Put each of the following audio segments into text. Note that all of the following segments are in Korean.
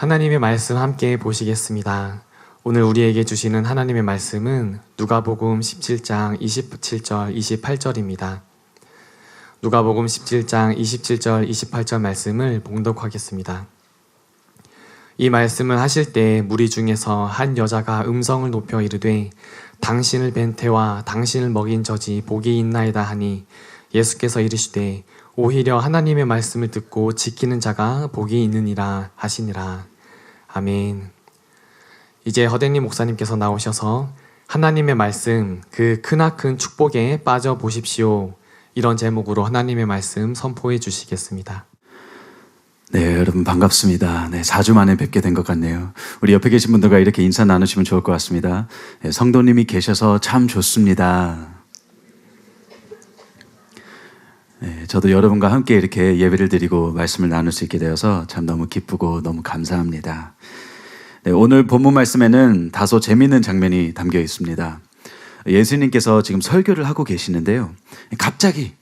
하나님의 말씀 함께 보시겠습니다. 오늘 우리에게 주시는 하나님의 말씀은 누가복음 17장 27절, 28절입니다. 누가복음 17장 27절, 28절 말씀을 봉독하겠습니다. 이 말씀을 하실 때 무리 중에서 한 여자가 음성을 높여 이르되 당신을 뵌 태와 당신을 먹인 젖이 복이 있나이다 하니 예수께서 이르시되 오히려 하나님의 말씀을 듣고 지키는 자가 복이 있느니라 하시니라. 아멘. 이제 허대님 목사님께서 나오셔서 하나님의 말씀 그 크나큰 축복에 빠져 보십시오, 이런 제목으로 하나님의 말씀 선포해 주시겠습니다. 네, 여러분 반갑습니다. 네, 4주 만에 뵙게 된 것 같네요. 우리 옆에 계신 분들과 이렇게 인사 나누시면 좋을 것 같습니다. 네, 성도님이 계셔서 참 좋습니다. 네, 저도 여러분과 함께 이렇게 예배를 드리고 말씀을 나눌 수 있게 되어서 참 너무 기쁘고 너무 감사합니다. 네, 오늘 본문 말씀에는 다소 재미있는 장면이 담겨 있습니다. 예수님께서 지금 설교를 하고 계시는데요, 갑자기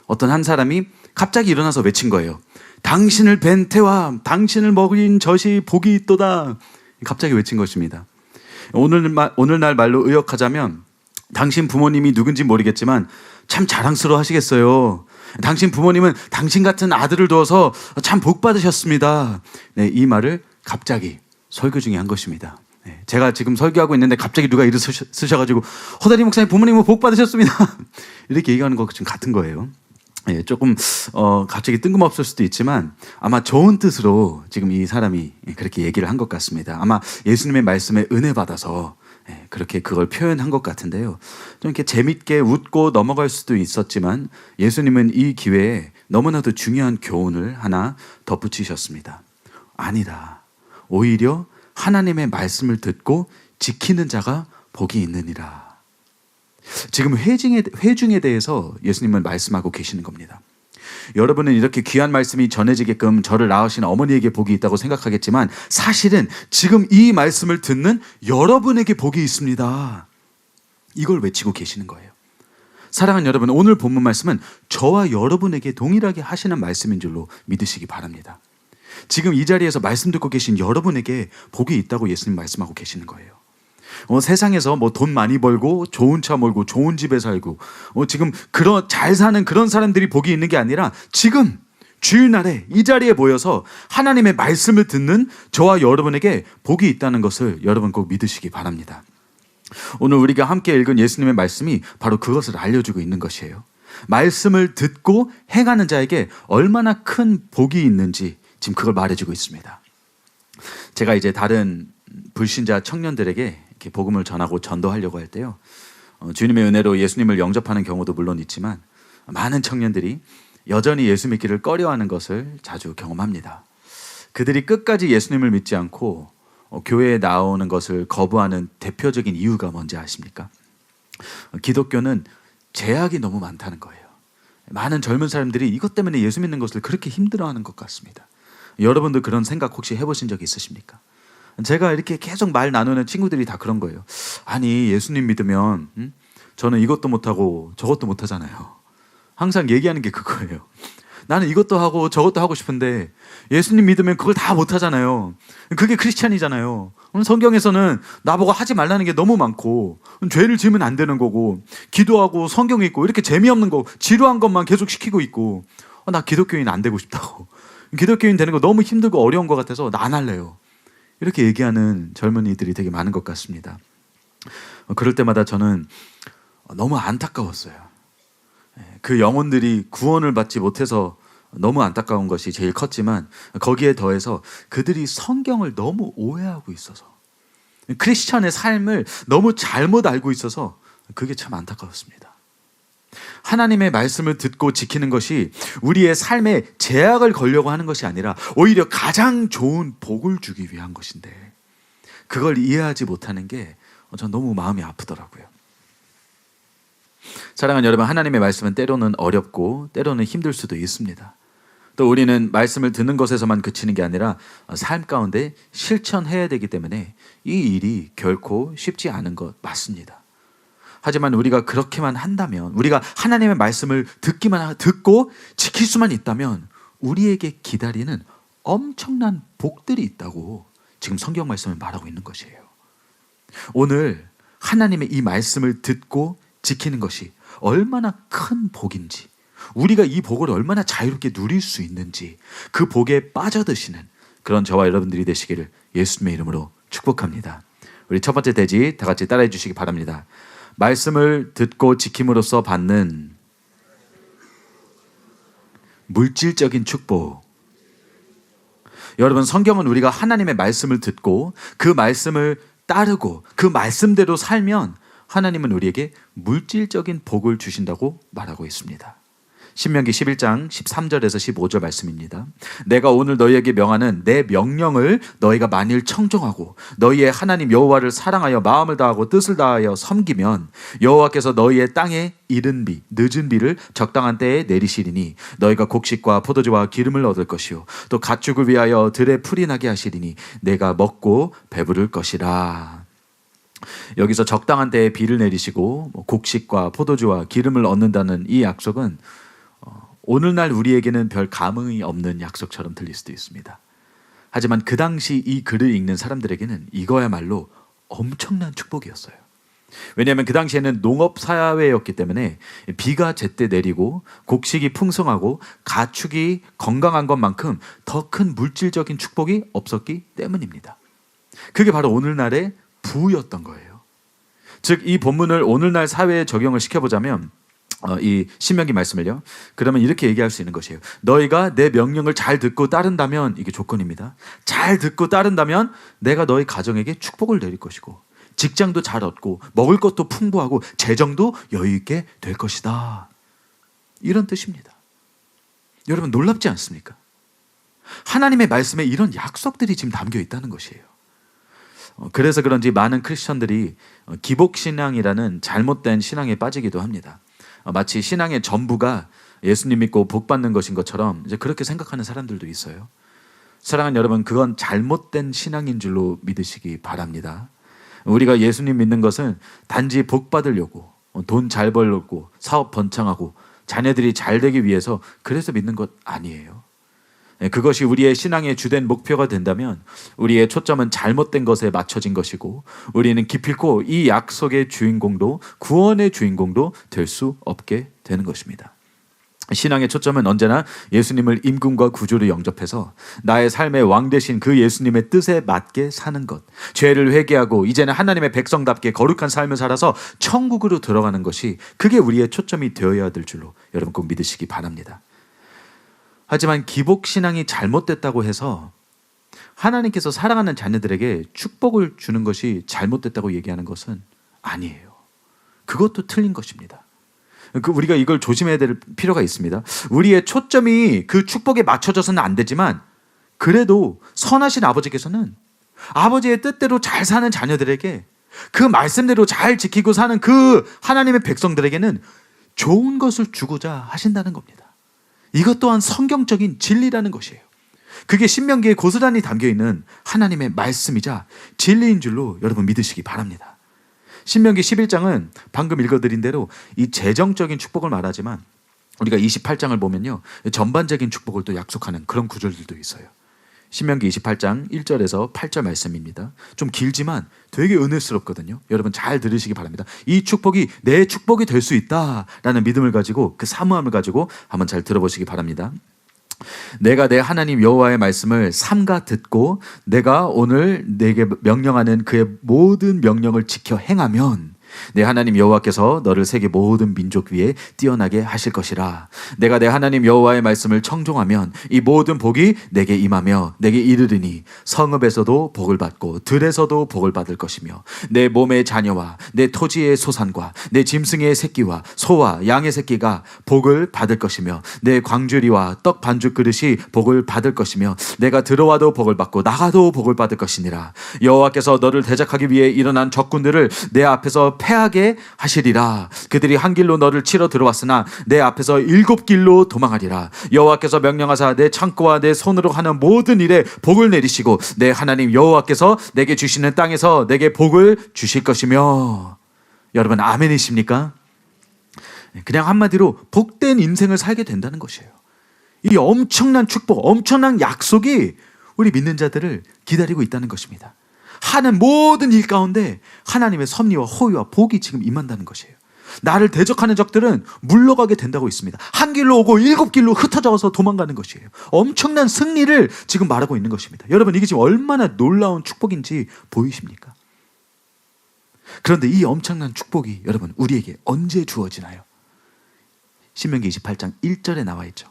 어떤 한 사람이 갑자기 일어나서 외친 거예요. 당신을 뵌 태와 당신을 먹인 젖이 복이 있도다. 갑자기 외친 것입니다. 오늘날 말로 의역하자면 당신 부모님이 누군지 모르겠지만 참 자랑스러워 하시겠어요. 당신 부모님은 당신 같은 아들을 두어서 참 복 받으셨습니다. 네, 이 말을 갑자기 설교 중에 한 것입니다. 네, 제가 지금 설교하고 있는데 갑자기 누가 일어서셔가지고 허다리 목사님 부모님 복 받으셨습니다. 이렇게 얘기하는 거 좀 같은 거예요. 예, 조금 갑자기 뜬금없을 수도 있지만 아마 좋은 뜻으로 지금 이 사람이 그렇게 얘기를 한 것 같습니다. 아마 예수님의 말씀에 은혜 받아서 그렇게 그걸 표현한 것 같은데요. 좀 이렇게 재밌게 웃고 넘어갈 수도 있었지만 예수님은 이 기회에 너무나도 중요한 교훈을 하나 덧붙이셨습니다. 아니다. 오히려 하나님의 말씀을 듣고 지키는 자가 복이 있느니라. 지금 회중에 대해서 예수님은 말씀하고 계시는 겁니다. 여러분은 이렇게 귀한 말씀이 전해지게끔 저를 낳으신 어머니에게 복이 있다고 생각하겠지만 사실은 지금 이 말씀을 듣는 여러분에게 복이 있습니다. 이걸 외치고 계시는 거예요. 사랑하는 여러분, 오늘 본문 말씀은 저와 여러분에게 동일하게 하시는 말씀인 줄로 믿으시기 바랍니다. 지금 이 자리에서 말씀 듣고 계신 여러분에게 복이 있다고 예수님 말씀하고 계시는 거예요. 세상에서 뭐 돈 많이 벌고 좋은 차 몰고 좋은 집에 살고 지금 그런 잘 사는 그런 사람들이 복이 있는 게 아니라 지금 주일날에 이 자리에 모여서 하나님의 말씀을 듣는 저와 여러분에게 복이 있다는 것을 여러분 꼭 믿으시기 바랍니다. 오늘 우리가 함께 읽은 예수님의 말씀이 바로 그것을 알려주고 있는 것이에요. 말씀을 듣고 행하는 자에게 얼마나 큰 복이 있는지 지금 그걸 말해주고 있습니다. 제가 이제 다른 불신자 청년들에게 이렇게 복음을 전하고 전도하려고 할 때요, 주님의 은혜로 예수님을 영접하는 경우도 물론 있지만 많은 청년들이 여전히 예수 믿기를 꺼려하는 것을 자주 경험합니다. 그들이 끝까지 예수님을 믿지 않고 교회에 나오는 것을 거부하는 대표적인 이유가 뭔지 아십니까? 기독교는 제약이 너무 많다는 거예요. 많은 젊은 사람들이 이것 때문에 예수 믿는 것을 그렇게 힘들어하는 것 같습니다. 여러분도 그런 생각 혹시 해보신 적 있으십니까? 제가 이렇게 계속 말 나누는 친구들이 다 그런 거예요. 아니, 예수님 믿으면 저는 이것도 못하고 저것도 못하잖아요. 항상 얘기하는 게 그거예요. 나는 이것도 하고 저것도 하고 싶은데 예수님 믿으면 그걸 다 못하잖아요. 그게 크리스찬이잖아요. 성경에서는 나보고 하지 말라는 게 너무 많고 죄를 지으면 안 되는 거고 기도하고 성경 읽고 이렇게 재미없는 거 지루한 것만 계속 시키고 있고 나 기독교인 안 되고 싶다고. 기독교인 되는 거 너무 힘들고 어려운 것 같아서 나 안 할래요. 이렇게 얘기하는 젊은이들이 되게 많은 것 같습니다. 그럴 때마다 저는 너무 안타까웠어요. 그 영혼들이 구원을 받지 못해서 너무 안타까운 것이 제일 컸지만 거기에 더해서 그들이 성경을 너무 오해하고 있어서 크리스천의 삶을 너무 잘못 알고 있어서 그게 참 안타까웠습니다. 하나님의 말씀을 듣고 지키는 것이 우리의 삶에 제약을 걸려고 하는 것이 아니라 오히려 가장 좋은 복을 주기 위한 것인데 그걸 이해하지 못하는 게 전 너무 마음이 아프더라고요. 사랑하는 여러분, 하나님의 말씀은 때로는 어렵고 때로는 힘들 수도 있습니다. 또 우리는 말씀을 듣는 것에서만 그치는 게 아니라 삶 가운데 실천해야 되기 때문에 이 일이 결코 쉽지 않은 것 맞습니다. 하지만 우리가 그렇게만 한다면, 우리가 하나님의 말씀을 듣고 지킬 수만 있다면 우리에게 기다리는 엄청난 복들이 있다고 지금 성경 말씀을 말하고 있는 것이에요. 오늘 하나님의 이 말씀을 듣고 지키는 것이 얼마나 큰 복인지, 우리가 이 복을 얼마나 자유롭게 누릴 수 있는지, 그 복에 빠져드시는 그런 저와 여러분들이 되시기를 예수님의 이름으로 축복합니다. 우리 첫 번째 대지 다 같이 따라해 주시기 바랍니다. 말씀을 듣고 지킴으로써 받는 물질적인 축복. 여러분, 성경은 우리가 하나님의 말씀을 듣고 그 말씀을 따르고 그 말씀대로 살면 하나님은 우리에게 물질적인 복을 주신다고 말하고 있습니다. 신명기 11장 13절에서 15절 말씀입니다. 내가 오늘 너희에게 명하는 내 명령을 너희가 만일 청종하고 너희의 하나님 여호와를 사랑하여 마음을 다하고 뜻을 다하여 섬기면 여호와께서 너희의 땅에 이른 비, 늦은 비를 적당한 때에 내리시리니 너희가 곡식과 포도주와 기름을 얻을 것이요 또 가축을 위하여 들에 풀이 나게 하시리니 내가 먹고 배부를 것이라. 여기서 적당한 때에 비를 내리시고 곡식과 포도주와 기름을 얻는다는 이 약속은 오늘날 우리에게는 별 감흥이 없는 약속처럼 들릴 수도 있습니다. 하지만 그 당시 이 글을 읽는 사람들에게는 이거야말로 엄청난 축복이었어요. 왜냐하면 그 당시에는 농업 사회였기 때문에 비가 제때 내리고 곡식이 풍성하고 가축이 건강한 것만큼 더 큰 물질적인 축복이 없었기 때문입니다. 그게 바로 오늘날의 부였던 거예요. 즉, 이 본문을 오늘날 사회에 적용을 시켜보자면 이 신명기 말씀을요, 그러면 이렇게 얘기할 수 있는 것이에요. 너희가 내 명령을 잘 듣고 따른다면, 이게 조건입니다. 잘 듣고 따른다면 내가 너희 가정에게 축복을 내릴 것이고 직장도 잘 얻고 먹을 것도 풍부하고 재정도 여유 있게 될 것이다. 이런 뜻입니다. 여러분, 놀랍지 않습니까? 하나님의 말씀에 이런 약속들이 지금 담겨 있다는 것이에요. 그래서 그런지 많은 크리스천들이 기복신앙이라는 잘못된 신앙에 빠지기도 합니다. 마치 신앙의 전부가 예수님 믿고 복 받는 것인 것처럼 이제 그렇게 생각하는 사람들도 있어요. 사랑하는 여러분, 그건 잘못된 신앙인 줄로 믿으시기 바랍니다. 우리가 예수님 믿는 것은 단지 복 받으려고, 돈 잘 벌려고, 사업 번창하고 자녀들이 잘 되기 위해서 그래서 믿는 것 아니에요. 그것이 우리의 신앙의 주된 목표가 된다면 우리의 초점은 잘못된 것에 맞춰진 것이고 우리는 기필코 이 약속의 주인공도 구원의 주인공도 될 수 없게 되는 것입니다. 신앙의 초점은 언제나 예수님을 임금과 구주로 영접해서 나의 삶의 왕 되신 그 예수님의 뜻에 맞게 사는 것, 죄를 회개하고 이제는 하나님의 백성답게 거룩한 삶을 살아서 천국으로 들어가는 것이, 그게 우리의 초점이 되어야 될 줄로 여러분 꼭 믿으시기 바랍니다. 하지만 기복신앙이 잘못됐다고 해서 하나님께서 사랑하는 자녀들에게 축복을 주는 것이 잘못됐다고 얘기하는 것은 아니에요. 그것도 틀린 것입니다. 우리가 이걸 조심해야 될 필요가 있습니다. 우리의 초점이 그 축복에 맞춰져서는 안 되지만 그래도 선하신 아버지께서는 아버지의 뜻대로 잘 사는 자녀들에게, 그 말씀대로 잘 지키고 사는 그 하나님의 백성들에게는 좋은 것을 주고자 하신다는 겁니다. 이것 또한 성경적인 진리라는 것이에요. 그게 신명기에 고스란히 담겨있는 하나님의 말씀이자 진리인 줄로 여러분 믿으시기 바랍니다. 신명기 11장은 방금 읽어드린 대로 이 재정적인 축복을 말하지만 우리가 28장을 보면요, 전반적인 축복을 또 약속하는 그런 구절들도 있어요. 신명기 28장 1절에서 8절 말씀입니다. 좀 길지만 되게 은혜스럽거든요. 여러분 잘 들으시기 바랍니다. 이 축복이 내 축복이 될 수 있다라는 믿음을 가지고, 그 사모함을 가지고 한번 잘 들어보시기 바랍니다. 내가 내 하나님 여호와의 말씀을 삼가 듣고 내가 오늘 내게 명령하는 그의 모든 명령을 지켜 행하면 내 하나님 여호와께서 너를 세계 모든 민족 위에 뛰어나게 하실 것이라. 내가 내 하나님 여호와의 말씀을 청종하면 이 모든 복이 내게 임하며 내게 이르르니 성읍에서도 복을 받고 들에서도 복을 받을 것이며 내 몸의 자녀와 내 토지의 소산과 내 짐승의 새끼와 소와 양의 새끼가 복을 받을 것이며 내 광주리와 떡 반죽 그릇이 복을 받을 것이며 내가 들어와도 복을 받고 나가도 복을 받을 것이니라. 여호와께서 너를 대적하기 위해 일어난 적군들을 내 앞에서 패하게 하시리라. 그들이 한 길로 너를 치러 들어왔으나 내 앞에서 7길로 도망하리라. 여호와께서 명령하사 내 창고와 내 손으로 하는 모든 일에 복을 내리시고 내 하나님 여호와께서 내게 주시는 땅에서 내게 복을 주실 것이며. 여러분 아멘이십니까? 그냥 한마디로 복된 인생을 살게 된다는 것이에요. 이 엄청난 축복, 엄청난 약속이 우리 믿는 자들을 기다리고 있다는 것입니다. 하는 모든 일 가운데 하나님의 섭리와 호의와 복이 지금 임한다는 것이에요. 나를 대적하는 적들은 물러가게 된다고 있습니다. 한 길로 오고 7길로 흩어져서 도망가는 것이에요. 엄청난 승리를 지금 말하고 있는 것입니다. 여러분, 이게 지금 얼마나 놀라운 축복인지 보이십니까? 그런데 이 엄청난 축복이 여러분 우리에게 언제 주어지나요? 신명기 28장 1절에 나와 있죠.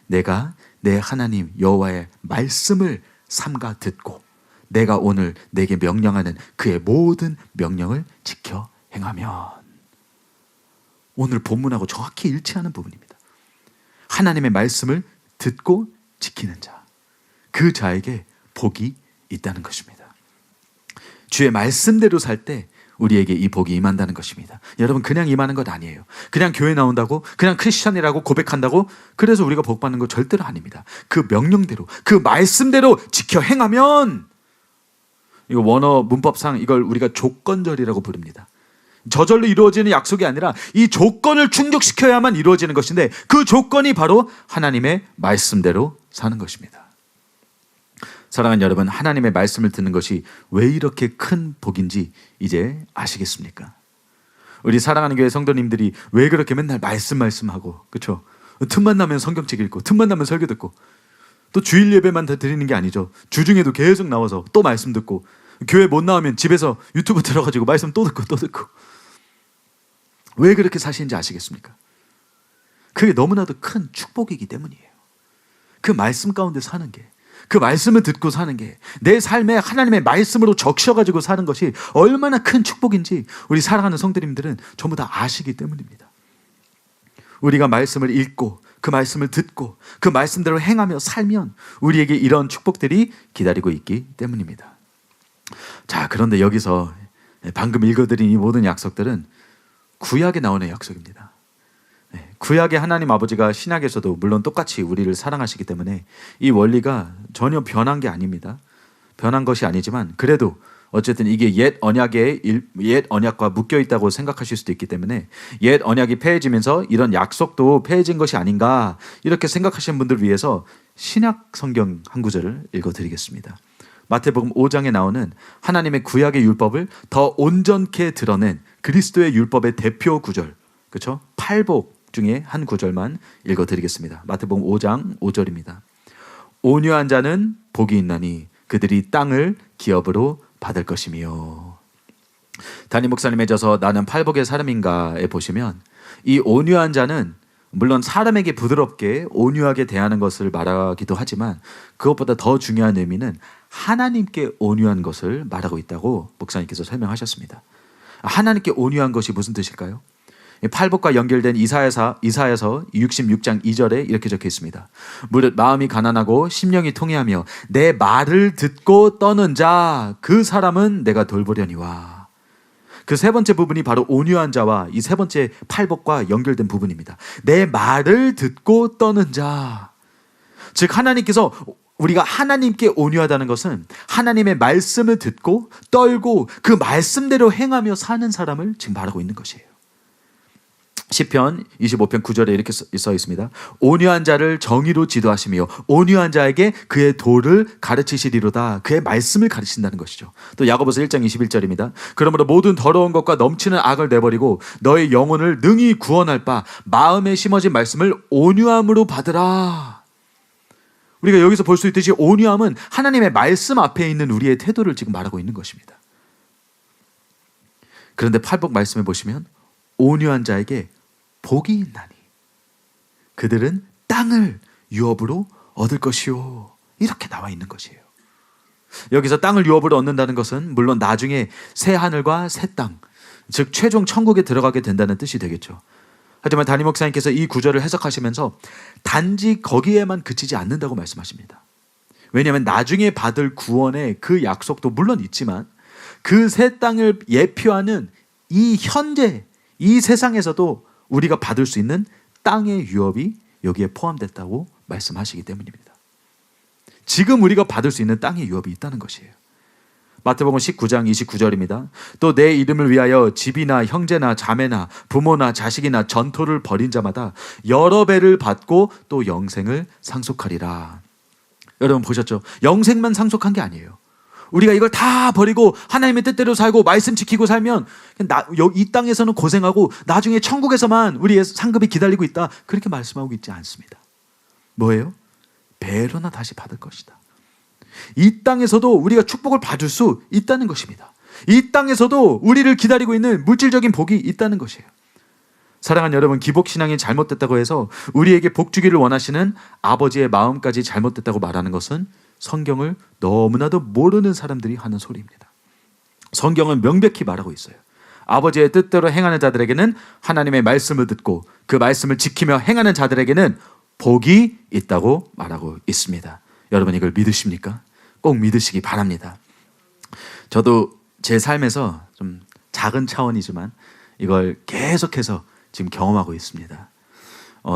내가 내 하나님 여호와의 말씀을 삼가 듣고 내가 오늘 내게 명령하는 그의 모든 명령을 지켜 행하면. 오늘 본문하고 정확히 일치하는 부분입니다. 하나님의 말씀을 듣고 지키는 자, 그 자에게 복이 있다는 것입니다. 주의 말씀대로 살 때 우리에게 이 복이 임한다는 것입니다. 여러분, 그냥 임하는 것 아니에요. 그냥 교회 나온다고, 그냥 크리스찬이라고 고백한다고 그래서 우리가 복 받는 거 절대로 아닙니다. 그 명령대로, 그 말씀대로 지켜 행하면. 이거 원어 문법상 이걸 우리가 조건절이라고 부릅니다. 저절로 이루어지는 약속이 아니라 이 조건을 충족시켜야만 이루어지는 것인데, 그 조건이 바로 하나님의 말씀대로 사는 것입니다. 사랑하는 여러분, 하나님의 말씀을 듣는 것이 왜 이렇게 큰 복인지 이제 아시겠습니까? 우리 사랑하는 교회 성도님들이 왜 그렇게 맨날 말씀하고, 그렇죠? 틈만 나면 성경책 읽고, 틈만 나면 설교 듣고, 또 주일 예배만 다 드리는 게 아니죠. 주중에도 계속 나와서 또 말씀 듣고, 교회 못 나오면 집에서 유튜브 들어가지고 말씀 또 듣고 또 듣고. 왜 그렇게 사시는지 아시겠습니까? 그게 너무나도 큰 축복이기 때문이에요. 그 말씀 가운데 사는 게, 그 말씀을 듣고 사는 게, 내 삶에 하나님의 말씀으로 적셔가지고 사는 것이 얼마나 큰 축복인지 우리 사랑하는 성도님들은 전부 다 아시기 때문입니다. 우리가 말씀을 읽고 그 말씀을 듣고 그 말씀대로 행하며 살면 우리에게 이런 축복들이 기다리고 있기 때문입니다. 자, 그런데 여기서 방금 읽어드린 이 모든 약속들은 구약에 나오는 약속입니다. 구약의 하나님 아버지가 신약에서도 물론 똑같이 우리를 사랑하시기 때문에 이 원리가 전혀 변한 게 아닙니다. 변한 것이 아니지만 그래도 어쨌든 이게 옛 언약과 묶여 있다고 생각하실 수도 있기 때문에 옛 언약이 폐해지면서 이런 약속도 폐해진 것이 아닌가 이렇게 생각하시는 분들을 위해서 신약 성경 한 구절을 읽어드리겠습니다. 마태복음 5장에 나오는 하나님의 구약의 율법을 더 온전케 드러낸 그리스도의 율법의 대표 구절, 그렇죠? 팔복 중에 한 구절만 읽어드리겠습니다. 마태복음 5장 5절입니다. 온유한 자는 복이 있나니 그들이 땅을 기업으로 받을 것이며. 담임 목사님의 저서 나는 팔복의 사람인가에 보시면 이 온유한 자는 물론 사람에게 부드럽게 온유하게 대하는 것을 말하기도 하지만 그것보다 더 중요한 의미는 하나님께 온유한 것을 말하고 있다고 목사님께서 설명하셨습니다. 하나님께 온유한 것이 무슨 뜻일까요? 팔복과 연결된 이사야서 66장 2절에 이렇게 적혀 있습니다. 무릇 마음이 가난하고 심령이 통회하며 내 말을 듣고 떠는 자 그 사람은 내가 돌보려니와. 그 세 번째 부분이 바로 온유한 자와 이 세 번째 팔복과 연결된 부분입니다. 내 말을 듣고 떠는 자. 즉 하나님께서 우리가 하나님께 온유하다는 것은 하나님의 말씀을 듣고 떨고 그 말씀대로 행하며 사는 사람을 지금 말하고 있는 것이에요. 시편 25편 9절에 이렇게 써 있습니다. 온유한 자를 정의로 지도하시며 온유한 자에게 그의 도를 가르치시리로다. 그의 말씀을 가르친다는 것이죠. 또 야고보서 1장 21절입니다. 그러므로 모든 더러운 것과 넘치는 악을 내버리고 너의 영혼을 능히 구원할 바 마음에 심어진 말씀을 온유함으로 받으라. 우리가 여기서 볼 수 있듯이 온유함은 하나님의 말씀 앞에 있는 우리의 태도를 지금 말하고 있는 것입니다. 그런데 팔복 말씀에 보시면 온유한 자에게 복이 있나니 그들은 땅을 유업으로 얻을 것이요. 이렇게 나와 있는 것이에요. 여기서 땅을 유업으로 얻는다는 것은 물론 나중에 새 하늘과 새 땅, 즉 최종 천국에 들어가게 된다는 뜻이 되겠죠. 하지만 담임 목사님께서 이 구절을 해석하시면서 단지 거기에만 그치지 않는다고 말씀하십니다. 왜냐하면 나중에 받을 구원의 그 약속도 물론 있지만 그 새 땅을 예표하는 이 현재 이 세상에서도 우리가 받을 수 있는 땅의 유업이 여기에 포함됐다고 말씀하시기 때문입니다. 지금 우리가 받을 수 있는 땅의 유업이 있다는 것이에요. 마태복음 19장 29절입니다. 또 내 이름을 위하여 집이나 형제나 자매나 부모나 자식이나 전토를 벌인 자마다 여러 배를 받고 또 영생을 상속하리라. 여러분 보셨죠? 영생만 상속한 게 아니에요. 우리가 이걸 다 버리고 하나님의 뜻대로 살고 말씀 지키고 살면 이 땅에서는 고생하고 나중에 천국에서만 우리의 상급이 기다리고 있다. 그렇게 말씀하고 있지 않습니다. 뭐예요? 배로나 다시 받을 것이다. 이 땅에서도 우리가 축복을 받을 수 있다는 것입니다. 이 땅에서도 우리를 기다리고 있는 물질적인 복이 있다는 것이에요. 사랑하는 여러분, 기복신앙이 잘못됐다고 해서 우리에게 복 주기를 원하시는 아버지의 마음까지 잘못됐다고 말하는 것은 성경을 너무나도 모르는 사람들이 하는 소리입니다. 성경은 명백히 말하고 있어요. 아버지의 뜻대로 행하는 자들에게는 하나님의 말씀을 듣고 그 말씀을 지키며 행하는 자들에게는 복이 있다고 말하고 있습니다. 여러분 이걸 믿으십니까? 꼭 믿으시기 바랍니다. 저도 제 삶에서 좀 작은 차원이지만 이걸 계속해서 지금 경험하고 있습니다.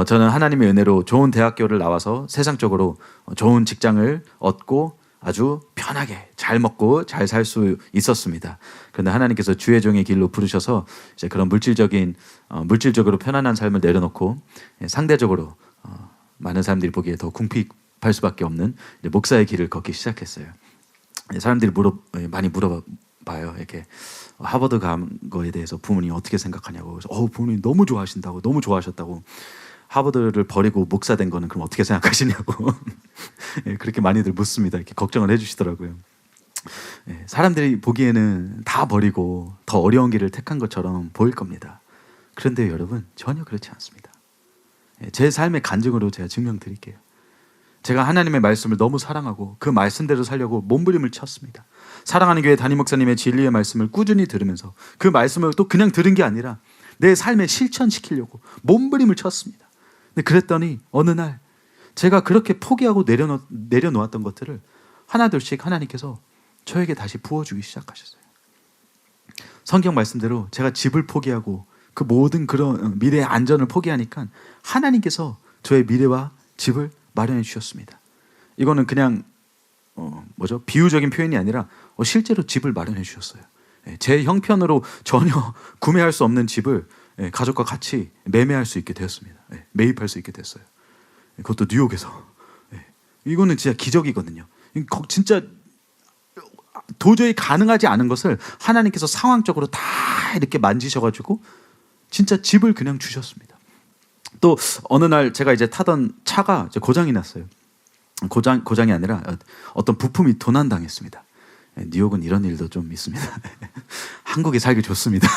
저는 하나님의 은혜로 좋은 대학교를 나와서 세상적으로 좋은 직장을 얻고 아주 편하게 잘 먹고 잘 살 수 있었습니다. 그런데 하나님께서 주의 종의 길로 부르셔서 이제 그런 물질적으로 편안한 삶을 내려놓고 상대적으로 많은 사람들이 보기에 더 궁핍할 수밖에 없는 목사의 길을 걷기 시작했어요. 사람들이 많이 물어봐요. 이렇게 하버드 간 거에 대해서 부모님이 어떻게 생각하냐고. 그래서 부모님 너무 좋아하신다고, 너무 좋아하셨다고. 하버드를 버리고 목사 된 거는 그럼 어떻게 생각하시냐고. 그렇게 많이들 묻습니다. 이렇게 걱정을 해주시더라고요. 사람들이 보기에는 다 버리고 더 어려운 길을 택한 것처럼 보일 겁니다. 그런데 여러분 전혀 그렇지 않습니다. 제 삶의 간증으로 제가 증명드릴게요. 제가 하나님의 말씀을 너무 사랑하고 그 말씀대로 살려고 몸부림을 쳤습니다. 사랑하는 교회 담임 목사님의 진리의 말씀을 꾸준히 들으면서 그 말씀을 또 그냥 들은 게 아니라 내 삶에 실천시키려고 몸부림을 쳤습니다. 근데 그랬더니 어느 날 제가 그렇게 포기하고 내려놓았던 것들을 하나둘씩 하나님께서 저에게 다시 부어주기 시작하셨어요. 성경 말씀대로 제가 집을 포기하고 그 모든 그런 미래의 안전을 포기하니까 하나님께서 저의 미래와 집을 마련해 주셨습니다. 이거는 그냥 비유적인 표현이 아니라 실제로 집을 마련해 주셨어요. 제 형편으로 전혀 구매할 수 없는 집을 가족과 같이 매매할 수 있게 되었습니다. 매입할 수 있게 됐어요. 그것도 뉴욕에서. 이거는 진짜 기적이거든요. 진짜 도저히 가능하지 않은 것을 하나님께서 상황적으로 다 이렇게 만지셔가지고 진짜 집을 그냥 주셨습니다. 또 어느 날 제가 이제 타던 차가 이제 고장이 났어요. 고장이 아니라 어떤 부품이 도난당했습니다. 뉴욕은 이런 일도 좀 있습니다. 한국에 살기 좋습니다.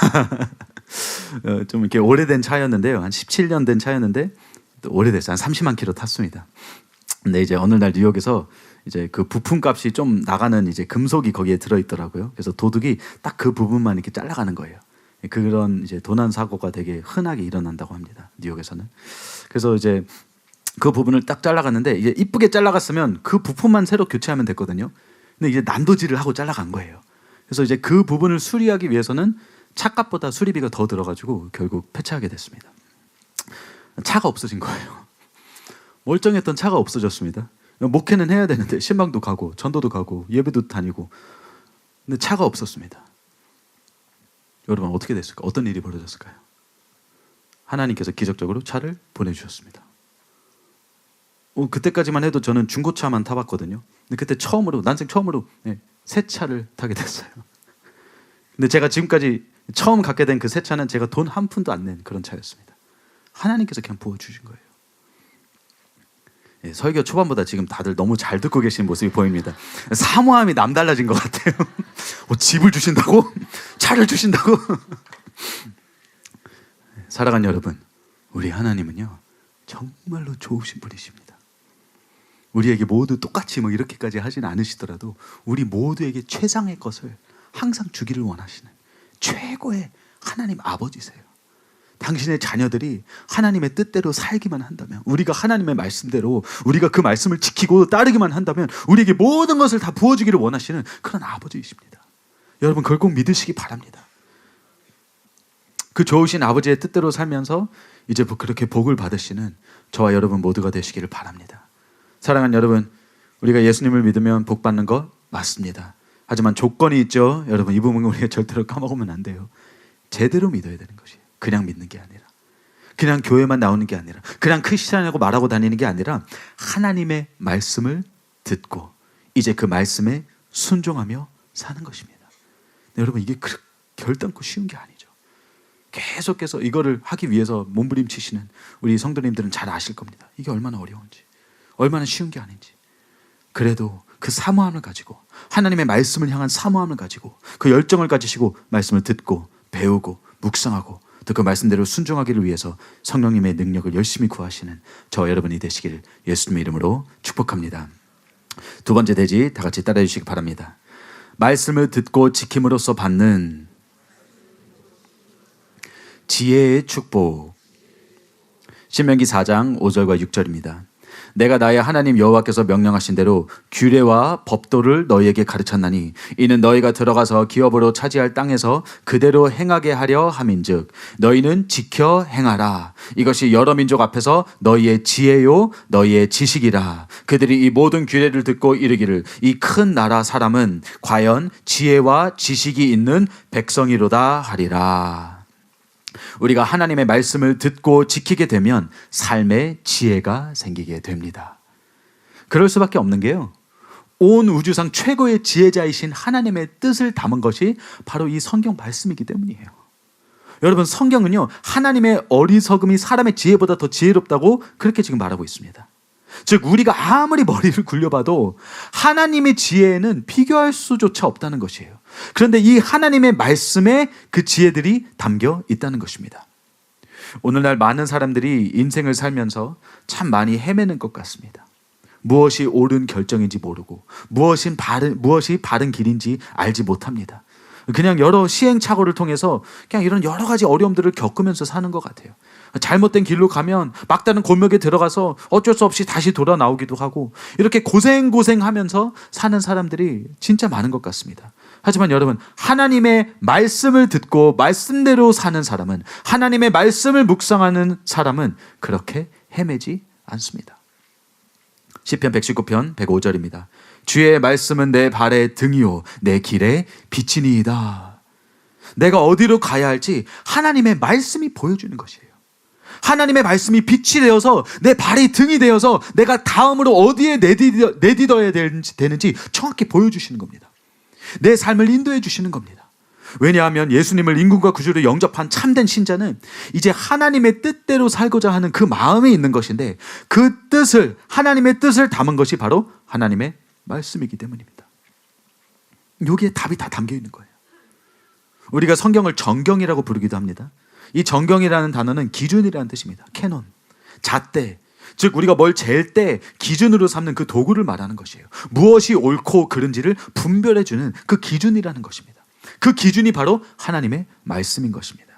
좀 이렇게 오래된 차였는데요. 한 17년 된 차였는데 오래됐어요. 한 30만 킬로 탔습니다. 근데 이제 어느 날 뉴욕에서 이제 그 부품 값이 좀 나가는 이제 금속이 거기에 들어있더라고요. 그래서 도둑이 딱 그 부분만 이렇게 잘라가는 거예요. 그런 이제 도난 사고가 되게 흔하게 일어난다고 합니다. 뉴욕에서는. 그래서 이제 그 부분을 딱 잘라갔는데 이제 이쁘게 잘라갔으면 그 부품만 새로 교체하면 됐거든요. 근데 이제 난도질을 하고 잘라간 거예요. 그래서 이제 그 부분을 수리하기 위해서는 차값보다 수리비가 더 들어가지고 결국 폐차하게 됐습니다. 차가 없어진 거예요. 멀쩡했던 차가 없어졌습니다. 목회는 해야 되는데 신방도 가고 전도도 가고 예배도 다니고 근데 차가 없었습니다. 여러분 어떻게 됐을까? 어떤 일이 벌어졌을까요? 하나님께서 기적적으로 차를 보내주셨습니다. 그때까지만 해도 저는 중고차만 타봤거든요. 근데 그때 난생 처음으로 새 차를 타게 됐어요. 근데 제가 지금까지 처음 갖게 된 그 새 차는 제가 돈 한 푼도 안 낸 그런 차였습니다. 하나님께서 그냥 부어주신 거예요. 설교 초반보다 지금 다들 너무 잘 듣고 계신 모습이 보입니다. 사모함이 남달라진 것 같아요. 집을 주신다고? 차를 주신다고? 사랑하는 여러분, 우리 하나님은요 정말로 좋으신 분이십니다. 우리에게 모두 똑같이 이렇게까지 하진 않으시더라도 우리 모두에게 최상의 것을 항상 주기를 원하시는 최고의 하나님 아버지세요. 당신의 자녀들이 하나님의 뜻대로 살기만 한다면, 우리가 하나님의 말씀대로 우리가 그 말씀을 지키고 따르기만 한다면 우리에게 모든 것을 다 부어주기를 원하시는 그런 아버지이십니다. 여러분 그걸 꼭 믿으시기 바랍니다. 그 좋으신 아버지의 뜻대로 살면서 이제 그렇게 복을 받으시는 저와 여러분 모두가 되시기를 바랍니다. 사랑하는 여러분, 우리가 예수님을 믿으면 복 받는 것 맞습니다. 하지만 조건이 있죠. 여러분 이 부분은 우리가 절대로 까먹으면 안 돼요. 제대로 믿어야 되는 것이에요. 그냥 믿는 게 아니라, 그냥 교회만 나오는 게 아니라, 그냥 크리스찬이라고 말하고 다니는 게 아니라 하나님의 말씀을 듣고 이제 그 말씀에 순종하며 사는 것입니다. 네, 여러분 이게 결단코 쉬운 게 아니죠. 계속해서 이거를 하기 위해서 몸부림치시는 우리 성도님들은 잘 아실 겁니다. 이게 얼마나 어려운지, 얼마나 쉬운 게 아닌지. 그래도 그 사모함을 가지고, 하나님의 말씀을 향한 사모함을 가지고, 그 열정을 가지시고 말씀을 듣고 배우고 묵상하고 또 그 말씀대로 순종하기를 위해서 성령님의 능력을 열심히 구하시는 저 여러분이 되시기를 예수님의 이름으로 축복합니다. 두 번째 대지 다 같이 따라해 주시기 바랍니다. 말씀을 듣고 지킴으로써 받는 지혜의 축복. 신명기 4장 5절과 6절입니다. 내가 나의 하나님 여호와께서 명령하신 대로 규례와 법도를 너희에게 가르쳤나니 이는 너희가 들어가서 기업으로 차지할 땅에서 그대로 행하게 하려 함인즉 너희는 지켜 행하라. 이것이 여러 민족 앞에서 너희의 지혜요 너희의 지식이라. 그들이 이 모든 규례를 듣고 이르기를 이 큰 나라 사람은 과연 지혜와 지식이 있는 백성이로다 하리라. 우리가 하나님의 말씀을 듣고 지키게 되면 삶에 지혜가 생기게 됩니다. 그럴 수밖에 없는 게요, 온 우주상 최고의 지혜자이신 하나님의 뜻을 담은 것이 바로 이 성경 말씀이기 때문이에요. 여러분, 성경은요 하나님의 어리석음이 사람의 지혜보다 더 지혜롭다고 그렇게 지금 말하고 있습니다. 즉 우리가 아무리 머리를 굴려봐도 하나님의 지혜에는 비교할 수조차 없다는 것이에요. 그런데 이 하나님의 말씀에 그 지혜들이 담겨 있다는 것입니다. 오늘날 많은 사람들이 인생을 살면서 참 많이 헤매는 것 같습니다. 무엇이 옳은 결정인지 모르고 무엇이 바른 길인지 알지 못합니다. 그냥 여러 시행착오를 통해서 그냥 이런 여러 가지 어려움들을 겪으면서 사는 것 같아요. 잘못된 길로 가면 막다른 골목에 들어가서 어쩔 수 없이 다시 돌아 나오기도 하고, 이렇게 고생하면서 사는 사람들이 진짜 많은 것 같습니다. 하지만 여러분, 하나님의 말씀을 듣고 말씀대로 사는 사람은, 하나님의 말씀을 묵상하는 사람은 그렇게 헤매지 않습니다. 시편 119편 105절입니다. 주의 말씀은 내 발의 등이요 내 길의 빛이니이다. 내가 어디로 가야 할지 하나님의 말씀이 보여주는 것이에요. 하나님의 말씀이 빛이 되어서 내 발이 등이 되어서 내가 다음으로 어디에 내딛어야 되는지 정확히 보여주시는 겁니다. 내 삶을 인도해 주시는 겁니다. 왜냐하면 예수님을 인군과 구주로 영접한 참된 신자는 이제 하나님의 뜻대로 살고자 하는 그 마음이 있는 것인데, 그 뜻을, 하나님의 뜻을 담은 것이 바로 하나님의 말씀이기 때문입니다. 여기에 답이 다 담겨 있는 거예요. 우리가 성경을 정경이라고 부르기도 합니다. 이 정경이라는 단어는 기준이라는 뜻입니다. 캐논, 잣대, 즉 우리가 뭘 잴 때 기준으로 삼는 그 도구를 말하는 것이에요. 무엇이 옳고 그른지를 분별해주는 그 기준이라는 것입니다. 그 기준이 바로 하나님의 말씀인 것입니다.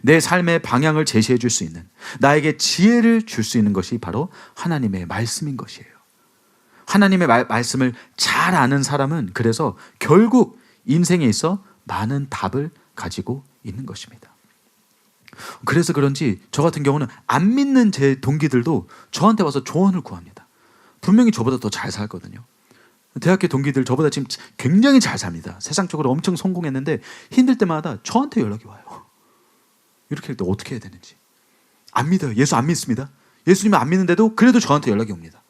내 삶의 방향을 제시해 줄 수 있는, 나에게 지혜를 줄 수 있는 것이 바로 하나님의 말씀인 것이에요. 하나님의 말씀을 잘 아는 사람은 그래서 결국 인생에 있어 많은 답을 가지고 있는 것입니다. 그래서 그런지 저 같은 경우는 안 믿는 제 동기들도 저한테 와서 조언을 구합니다. 분명히 저보다 더 잘 살거든요. 대학교 동기들 저보다 지금 굉장히 잘 삽니다. 세상적으로 엄청 성공했는데 힘들 때마다 저한테 연락이 와요. 이렇게 할 때 어떻게 해야 되는지. 안 믿어요. 예수 안 믿습니다. 예수님을 안 믿는데도 그래도 저한테 연락이 옵니다.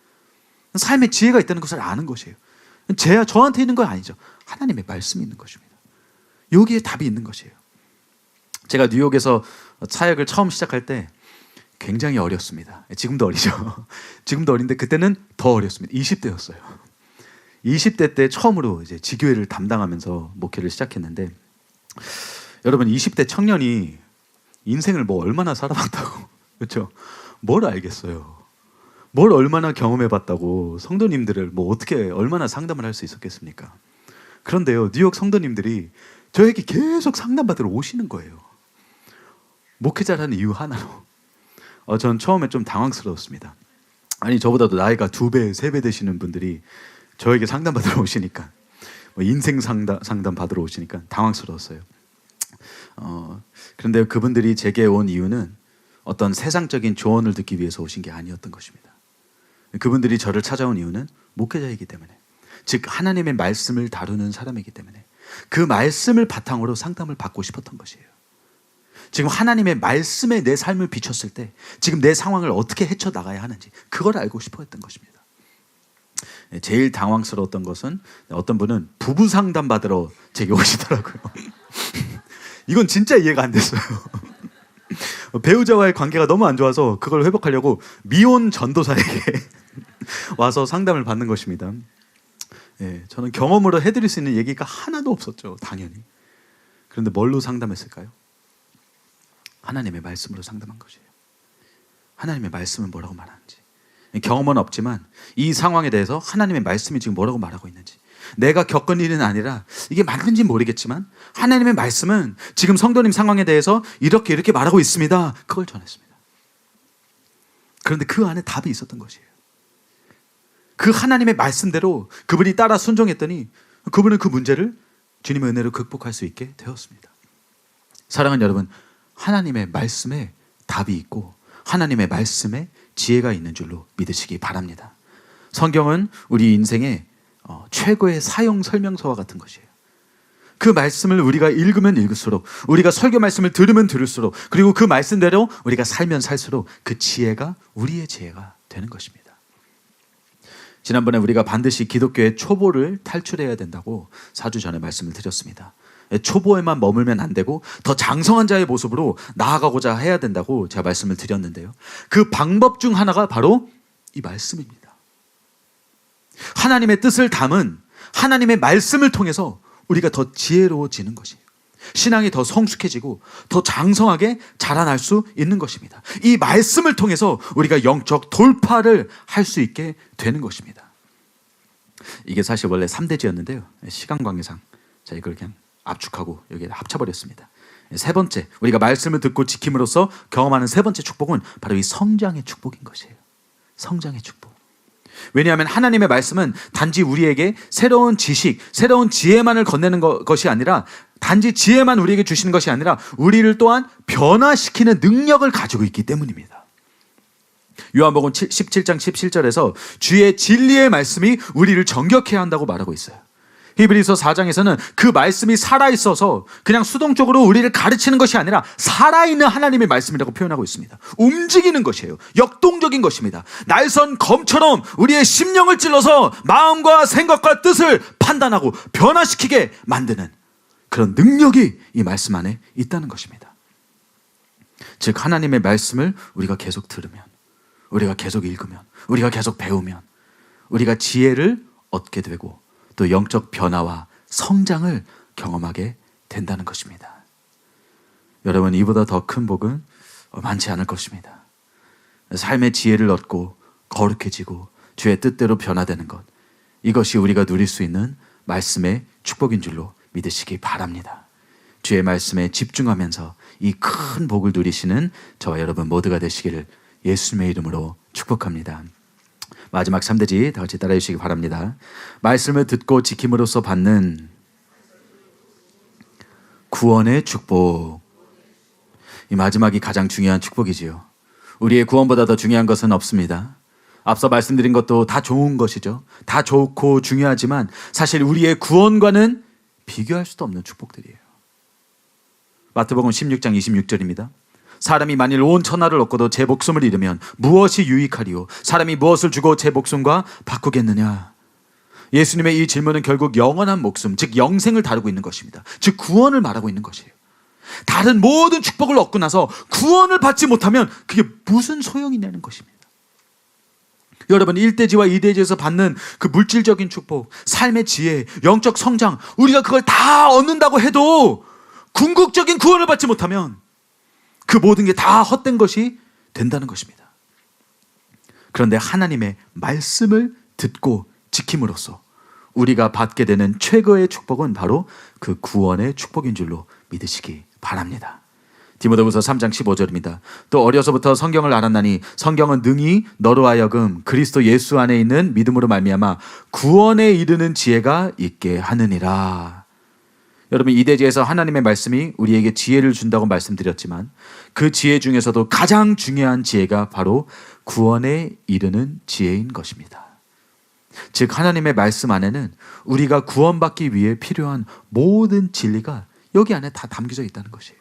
삶에 지혜가 있다는 것을 아는 것이에요. 저한테 있는 건 아니죠. 하나님의 말씀이 있는 것입니다. 여기에 답이 있는 것이에요. 제가 뉴욕에서 사역을 처음 시작할 때 굉장히 어렸습니다. 지금도 어리죠. 지금도 어린데 그때는 더 어렸습니다. 20대였어요. 20대 때 처음으로 이제 지교회를 담당하면서 목회를 시작했는데, 여러분 20대 청년이 인생을 뭐 얼마나 살아봤다고, 그렇죠? 뭘 알겠어요. 뭘 얼마나 경험해봤다고 성도님들을 뭐 어떻게 얼마나 상담을 할 수 있었겠습니까? 그런데요, 뉴욕 성도님들이 저에게 계속 상담받으러 오시는 거예요. 목회자라는 이유 하나로. 전 처음에 좀 당황스러웠습니다. 아니, 저보다도 나이가 2배, 3배 되시는 분들이 저에게 상담받으러 오시니까, 인생 상담 받으러 오시니까 당황스러웠어요. 그런데 그분들이 제게 온 이유는 어떤 세상적인 조언을 듣기 위해서 오신 게 아니었던 것입니다. 그분들이 저를 찾아온 이유는 목회자이기 때문에, 즉 하나님의 말씀을 다루는 사람이기 때문에 그 말씀을 바탕으로 상담을 받고 싶었던 것이에요. 지금 하나님의 말씀에 내 삶을 비췄을 때 지금 내 상황을 어떻게 헤쳐나가야 하는지 그걸 알고 싶어 했던 것입니다. 제일 당황스러웠던 것은 어떤 분은 부부 상담 받으러 제게 오시더라고요. 이건 진짜 이해가 안 됐어요. 배우자와의 관계가 너무 안 좋아서 그걸 회복하려고 미혼 전도사에게 와서 상담을 받는 것입니다. 저는 경험으로 해드릴 수 있는 얘기가 하나도 없었죠, 당연히. 그런데 뭘로 상담했을까요? 하나님의 말씀으로 상담한 것이에요. 하나님의 말씀은 뭐라고 말하는지. 경험은 없지만 이 상황에 대해서 하나님의 말씀이 지금 뭐라고 말하고 있는지, 내가 겪은 일은 아니라 이게 맞는지 모르겠지만 하나님의 말씀은 지금 성도님 상황에 대해서 이렇게 말하고 있습니다. 그걸 전했습니다. 그런데 그 안에 답이 있었던 것이에요. 그 하나님의 말씀대로 그분이 따라 순종했더니 그분은 그 문제를 주님의 은혜로 극복할 수 있게 되었습니다. 사랑하는 여러분, 하나님의 말씀에 답이 있고 하나님의 말씀에 지혜가 있는 줄로 믿으시기 바랍니다. 성경은 우리 인생의 최고의 사용 설명서와 같은 것이에요. 그 말씀을 우리가 읽으면 읽을수록, 우리가 설교 말씀을 들으면 들을수록, 그리고 그 말씀대로 우리가 살면 살수록 그 지혜가 우리의 지혜가 되는 것입니다. 지난번에 우리가 반드시 기독교의 초보를 탈출해야 된다고 4주 전에 말씀을 드렸습니다. 초보에만 머물면 안 되고 더 장성한 자의 모습으로 나아가고자 해야 된다고 제가 말씀을 드렸는데요. 그 방법 중 하나가 바로 이 말씀입니다. 하나님의 뜻을 담은 하나님의 말씀을 통해서 우리가 더 지혜로워지는 것이에요. 신앙이 더 성숙해지고 더 장성하게 자라날 수 있는 것입니다. 이 말씀을 통해서 우리가 영적 돌파를 할 수 있게 되는 것입니다. 이게 사실 원래 3대지였는데요. 시간 관계상 자, 이걸 그냥 압축하고 여기에 합쳐버렸습니다. 세 번째, 우리가 말씀을 듣고 지킴으로써 경험하는 세 번째 축복은 바로 이 성장의 축복인 것이에요. 성장의 축복. 왜냐하면 하나님의 말씀은 단지 우리에게 새로운 지식, 새로운 지혜만을 건네는 것이 아니라, 단지 지혜만 우리에게 주시는 것이 아니라 우리를 또한 변화시키는 능력을 가지고 있기 때문입니다. 요한복음 17장 17절에서 주의 진리의 말씀이 우리를 정결케 한다고 말하고 있어요. 히브리서 4장에서는 그 말씀이 살아있어서 그냥 수동적으로 우리를 가르치는 것이 아니라 살아있는 하나님의 말씀이라고 표현하고 있습니다. 움직이는 것이에요. 역동적인 것입니다. 날선 검처럼 우리의 심령을 찔러서 마음과 생각과 뜻을 판단하고 변화시키게 만드는 그런 능력이 이 말씀 안에 있다는 것입니다. 즉 하나님의 말씀을 우리가 계속 들으면, 우리가 계속 읽으면, 우리가 계속 배우면 우리가 지혜를 얻게 되고 또 영적 변화와 성장을 경험하게 된다는 것입니다. 여러분, 이보다 더 큰 복은 많지 않을 것입니다. 삶의 지혜를 얻고 거룩해지고 주의 뜻대로 변화되는 것, 이것이 우리가 누릴 수 있는 말씀의 축복인 줄로 믿으시기 바랍니다. 주의 말씀에 집중하면서 이 큰 복을 누리시는 저와 여러분 모두가 되시기를 예수님의 이름으로 축복합니다. 마지막 3대지 다 같이 따라해 주시기 바랍니다. 말씀을 듣고 지킴으로써 받는 구원의 축복. 이 마지막이 가장 중요한 축복이지요. 우리의 구원보다 더 중요한 것은 없습니다. 앞서 말씀드린 것도 다 좋은 것이죠. 다 좋고 중요하지만 사실 우리의 구원과는 비교할 수도 없는 축복들이에요. 마태복음 16장 26절입니다. 사람이 만일 온 천하를 얻고도 제 목숨을 잃으면 무엇이 유익하리요? 사람이 무엇을 주고 제 목숨과 바꾸겠느냐? 예수님의 이 질문은 결국 영원한 목숨, 즉 영생을 다루고 있는 것입니다. 즉 구원을 말하고 있는 것이에요. 다른 모든 축복을 얻고 나서 구원을 받지 못하면 그게 무슨 소용이냐는 것입니다. 여러분, 1대지와 2대지에서 받는 그 물질적인 축복, 삶의 지혜, 영적 성장, 우리가 그걸 다 얻는다고 해도 궁극적인 구원을 받지 못하면 그 모든 게 다 헛된 것이 된다는 것입니다. 그런데 하나님의 말씀을 듣고 지킴으로써 우리가 받게 되는 최고의 축복은 바로 그 구원의 축복인 줄로 믿으시기 바랍니다. 디모데후서 3장 15절입니다. 또 어려서부터 성경을 알았나니 성경은 능히 너로 하여금 그리스도 예수 안에 있는 믿음으로 말미암아 구원에 이르는 지혜가 있게 하느니라. 여러분, 이대지에서 하나님의 말씀이 우리에게 지혜를 준다고 말씀드렸지만 그 지혜 중에서도 가장 중요한 지혜가 바로 구원에 이르는 지혜인 것입니다. 즉 하나님의 말씀 안에는 우리가 구원받기 위해 필요한 모든 진리가 여기 안에 다 담겨져 있다는 것이에요.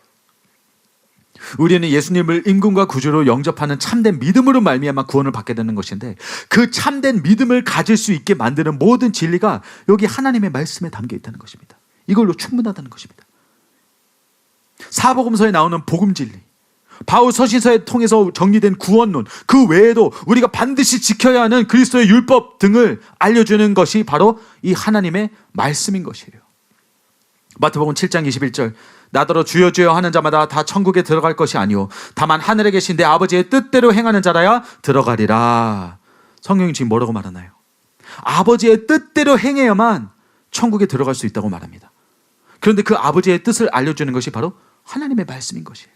우리는 예수님을 임금과 구주로 영접하는 참된 믿음으로 말미암아 구원을 받게 되는 것인데, 그 참된 믿음을 가질 수 있게 만드는 모든 진리가 여기 하나님의 말씀에 담겨 있다는 것입니다. 이걸로 충분하다는 것입니다. 사복음서에 나오는 복음 진리, 바울 서신서에 통해서 정리된 구원론, 그 외에도 우리가 반드시 지켜야 하는 그리스도의 율법 등을 알려주는 것이 바로 이 하나님의 말씀인 것이에요. 마태복음 7장 21절, 나더러 주여 주여 하는 자마다 다 천국에 들어갈 것이 아니오 다만 하늘에 계신 내 아버지의 뜻대로 행하는 자라야 들어가리라. 성경이 지금 뭐라고 말하나요? 아버지의 뜻대로 행해야만 천국에 들어갈 수 있다고 말합니다. 그런데 그 아버지의 뜻을 알려주는 것이 바로 하나님의 말씀인 것이에요.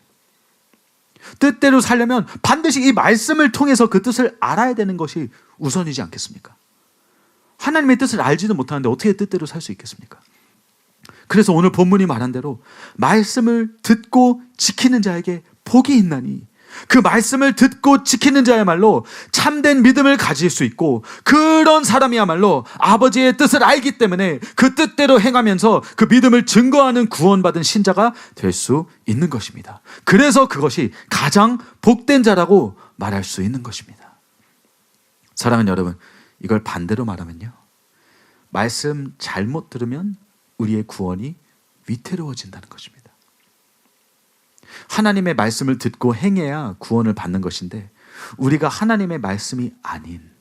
뜻대로 살려면 반드시 이 말씀을 통해서 그 뜻을 알아야 되는 것이 우선이지 않겠습니까? 하나님의 뜻을 알지도 못하는데 어떻게 뜻대로 살 수 있겠습니까? 그래서 오늘 본문이 말한 대로 말씀을 듣고 지키는 자에게 복이 있나니, 그 말씀을 듣고 지키는 자야말로 참된 믿음을 가질 수 있고, 그런 사람이야말로 아버지의 뜻을 알기 때문에 그 뜻대로 행하면서 그 믿음을 증거하는 구원받은 신자가 될 수 있는 것입니다. 그래서 그것이 가장 복된 자라고 말할 수 있는 것입니다. 사랑하는 여러분, 이걸 반대로 말하면요, 말씀 잘못 들으면 우리의 구원이 위태로워진다는 것입니다. 하나님의 말씀을 듣고 행해야 구원을 받는 것인데, 우리가 하나님의 말씀이 아닌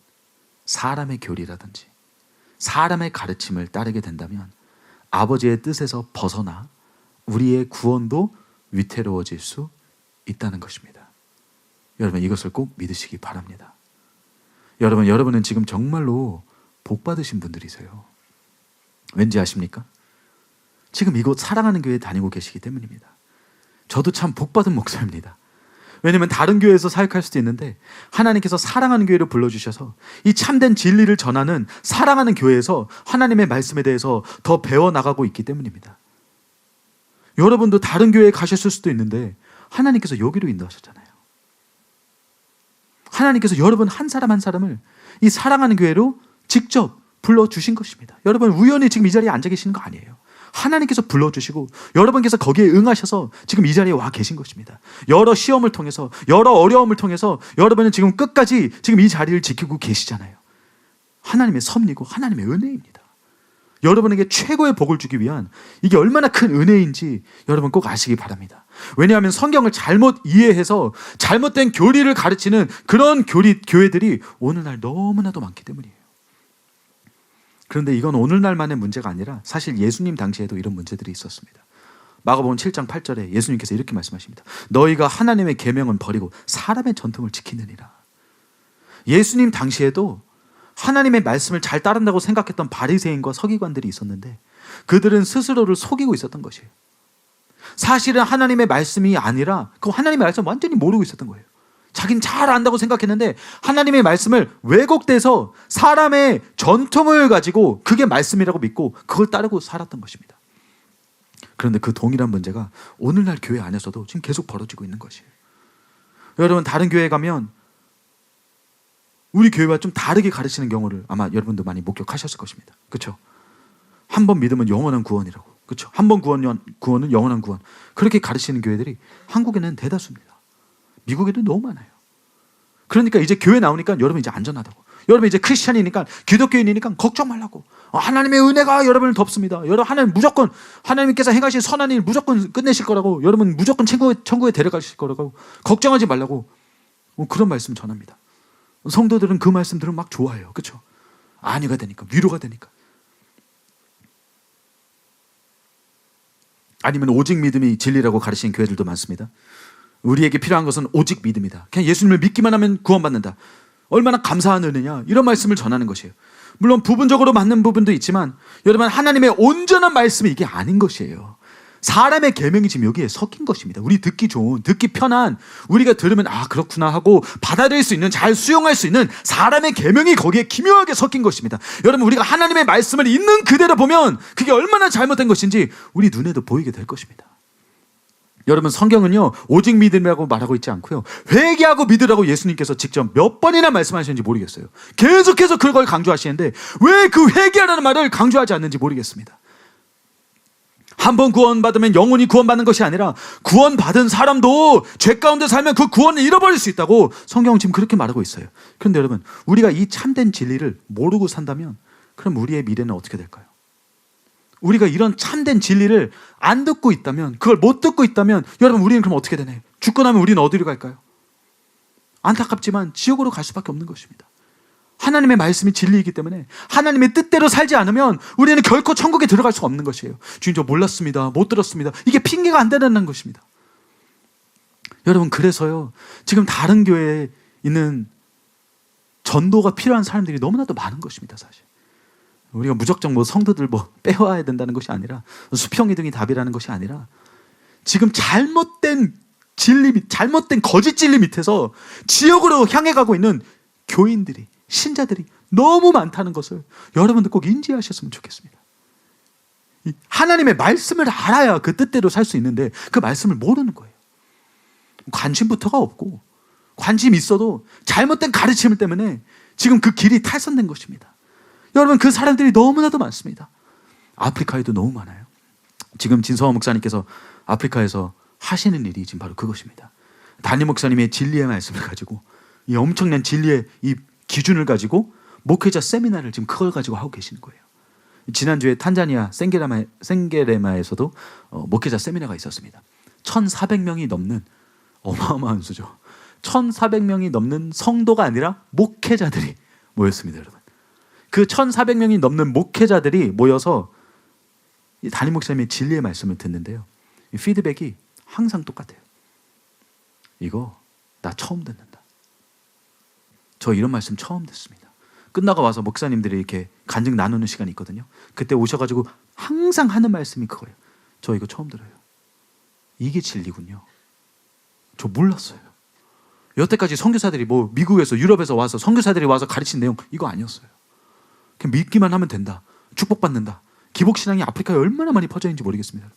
사람의 교리라든지 사람의 가르침을 따르게 된다면 아버지의 뜻에서 벗어나 우리의 구원도 위태로워질 수 있다는 것입니다. 여러분, 이것을 꼭 믿으시기 바랍니다. 여러분은 지금 정말로 복 받으신 분들이세요. 왠지 아십니까? 지금 이곳 사랑하는 교회에 다니고 계시기 때문입니다. 저도 참 복받은 목사입니다. 왜냐하면 다른 교회에서 사역할 수도 있는데 하나님께서 사랑하는 교회로 불러주셔서 이 참된 진리를 전하는 사랑하는 교회에서 하나님의 말씀에 대해서 더 배워나가고 있기 때문입니다. 여러분도 다른 교회에 가셨을 수도 있는데 하나님께서 여기로 인도하셨잖아요. 하나님께서 여러분 한 사람 한 사람을 이 사랑하는 교회로 직접 불러주신 것입니다. 여러분 우연히 지금 이 자리에 앉아 계시는 거 아니에요. 하나님께서 불러주시고 여러분께서 거기에 응하셔서 지금 이 자리에 와 계신 것입니다. 여러 시험을 통해서, 여러 어려움을 통해서 여러분은 지금 끝까지 지금 이 자리를 지키고 계시잖아요. 하나님의 섭리고 하나님의 은혜입니다. 여러분에게 최고의 복을 주기 위한 이게 얼마나 큰 은혜인지 여러분 꼭 아시기 바랍니다. 왜냐하면 성경을 잘못 이해해서 잘못된 교리를 가르치는 그런 교회들이 오늘날 너무나도 많기 때문이에요. 그런데 이건 오늘날만의 문제가 아니라 사실 예수님 당시에도 이런 문제들이 있었습니다. 마가복음 7장 8절에 예수님께서 이렇게 말씀하십니다. 너희가 하나님의 계명은 버리고 사람의 전통을 지키느니라. 예수님 당시에도 하나님의 말씀을 잘 따른다고 생각했던 바리새인과 서기관들이 있었는데 그들은 스스로를 속이고 있었던 것이에요. 사실은 하나님의 말씀이 아니라 그 하나님의 말씀을 완전히 모르고 있었던 거예요. 자기는 잘 안다고 생각했는데 하나님의 말씀을 왜곡돼서 사람의 전통을 가지고 그게 말씀이라고 믿고 그걸 따르고 살았던 것입니다. 그런데 그 동일한 문제가 오늘날 교회 안에서도 지금 계속 벌어지고 있는 것이에요. 여러분 다른 교회에 가면 우리 교회와 좀 다르게 가르치는 경우를 아마 여러분도 많이 목격하셨을 것입니다. 그렇죠? 한 번 믿으면 영원한 구원이라고. 그렇죠? 한 번 구원은 영원한 구원. 그렇게 가르치는 교회들이 한국에는 대다수입니다. 미국에도 너무 많아요. 그러니까 이제 교회 나오니까 여러분 이제 안전하다고. 여러분 이제 크리스찬이니까 기독교인이니까 걱정 말라고. 하나님의 은혜가 여러분을 덮습니다. 여러분 하나님 무조건 하나님께서 행하신 선한 일 무조건 끝내실 거라고. 여러분 무조건 천국에 데려가실 거라고. 걱정하지 말라고. 그런 말씀 전합니다. 성도들은 그 말씀 들으면 막 좋아해요. 그렇죠? 안위가 되니까, 위로가 되니까. 아니면 오직 믿음이 진리라고 가르치는 교회들도 많습니다. 우리에게 필요한 것은 오직 믿음이다. 그냥 예수님을 믿기만 하면 구원받는다. 얼마나 감사한 은혜냐. 이런 말씀을 전하는 것이에요. 물론 부분적으로 맞는 부분도 있지만 여러분 하나님의 온전한 말씀이 이게 아닌 것이에요. 사람의 계명이 지금 여기에 섞인 것입니다. 우리 듣기 좋은, 듣기 편한, 우리가 들으면 아 그렇구나 하고 받아들일 수 있는, 잘 수용할 수 있는 사람의 계명이 거기에 기묘하게 섞인 것입니다. 여러분 우리가 하나님의 말씀을 있는 그대로 보면 그게 얼마나 잘못된 것인지 우리 눈에도 보이게 될 것입니다. 여러분 성경은요 오직 믿음이라고 말하고 있지 않고요 회개하고 믿으라고 예수님께서 직접 몇 번이나 말씀하시는지 모르겠어요. 계속해서 그걸 강조하시는데 왜 그 회개하라는 말을 강조하지 않는지 모르겠습니다. 한 번 구원받으면 영원히 구원받는 것이 아니라 구원받은 사람도 죄 가운데 살면 그 구원을 잃어버릴 수 있다고 성경은 지금 그렇게 말하고 있어요. 그런데 여러분, 우리가 이 참된 진리를 모르고 산다면 그럼 우리의 미래는 어떻게 될까요? 우리가 이런 참된 진리를 안 듣고 있다면, 그걸 못 듣고 있다면 여러분, 우리는 그럼 어떻게 되나요? 죽고 나면 우리는 어디로 갈까요? 안타깝지만 지옥으로 갈 수밖에 없는 것입니다. 하나님의 말씀이 진리이기 때문에 하나님의 뜻대로 살지 않으면 우리는 결코 천국에 들어갈 수 없는 것이에요. 주님, 저 몰랐습니다, 못 들었습니다, 이게 핑계가 안 되는 것입니다. 여러분, 그래서요, 지금 다른 교회에 있는 전도가 필요한 사람들이 너무나도 많은 것입니다. 사실 우리가 무작정 성도들 빼와야 된다는 것이 아니라, 수평이동이 답이라는 것이 아니라, 지금 잘못된 진리, 잘못된 거짓 진리 밑에서 지옥으로 향해 가고 있는 교인들이, 신자들이 너무 많다는 것을 여러분들 꼭 인지하셨으면 좋겠습니다. 하나님의 말씀을 알아야 그 뜻대로 살 수 있는데 그 말씀을 모르는 거예요. 관심부터가 없고, 관심 있어도 잘못된 가르침 때문에 지금 그 길이 탈선된 것입니다. 여러분, 그 사람들이 너무나도 많습니다. 아프리카에도 너무 많아요. 지금 진성호 목사님께서 아프리카에서 하시는 일이 지금 바로 그것입니다. 담임 목사님의 진리의 말씀을 가지고, 이 엄청난 진리의 이 기준을 가지고 목회자 세미나를 지금 그걸 가지고 하고 계시는 거예요. 지난주에 탄자니아 생게레마에서도 목회자 세미나가 있었습니다. 1,400명이 넘는, 어마어마한 수죠. 1,400명이 넘는 성도가 아니라 목회자들이 모였습니다. 여러분, 그 1,400명이 넘는 목회자들이 모여서 이 담임 목사님의 진리의 말씀을 듣는데요, 이 피드백이 항상 똑같아요. 이거 나 처음 듣는다. 저 이런 말씀 처음 듣습니다. 끝나고 와서 목사님들이 이렇게 간증 나누는 시간이 있거든요. 그때 오셔가지고 항상 하는 말씀이 그거예요. 저 이거 처음 들어요. 이게 진리군요. 저 몰랐어요. 여태까지 선교사들이 미국에서, 유럽에서 와서 선교사들이 와서 가르친 내용 이거 아니었어요. 그냥 믿기만 하면 된다, 축복받는다. 기복신앙이 아프리카에 얼마나 많이 퍼져 있는지 모르겠습니다.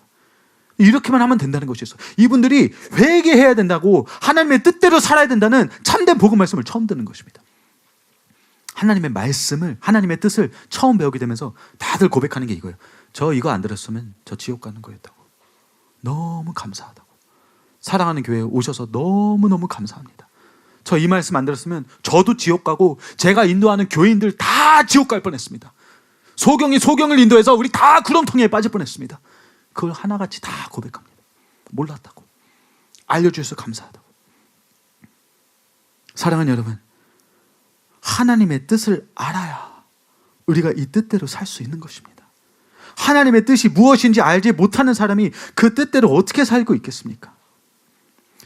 이렇게만 하면 된다는 것이었어요. 이분들이 회개해야 된다고, 하나님의 뜻대로 살아야 된다는 참된 복음 말씀을 처음 듣는 것입니다. 하나님의 말씀을, 하나님의 뜻을 처음 배우게 되면서 다들 고백하는 게 이거예요. 저 이거 안 들었으면 저 지옥 가는 거였다고. 너무 감사하다고. 사랑하는 교회에 오셔서 너무너무 감사합니다. 저 이 말씀 안 들었으면 저도 지옥 가고 제가 인도하는 교인들 다 지옥 갈 뻔했습니다. 소경이 소경을 인도해서 우리 다 구렁텅이에 빠질 뻔했습니다. 그걸 하나같이 다 고백합니다. 몰랐다고, 알려주셔서 감사하다고. 사랑하는 여러분, 하나님의 뜻을 알아야 우리가 이 뜻대로 살 수 있는 것입니다. 하나님의 뜻이 무엇인지 알지 못하는 사람이 그 뜻대로 어떻게 살고 있겠습니까?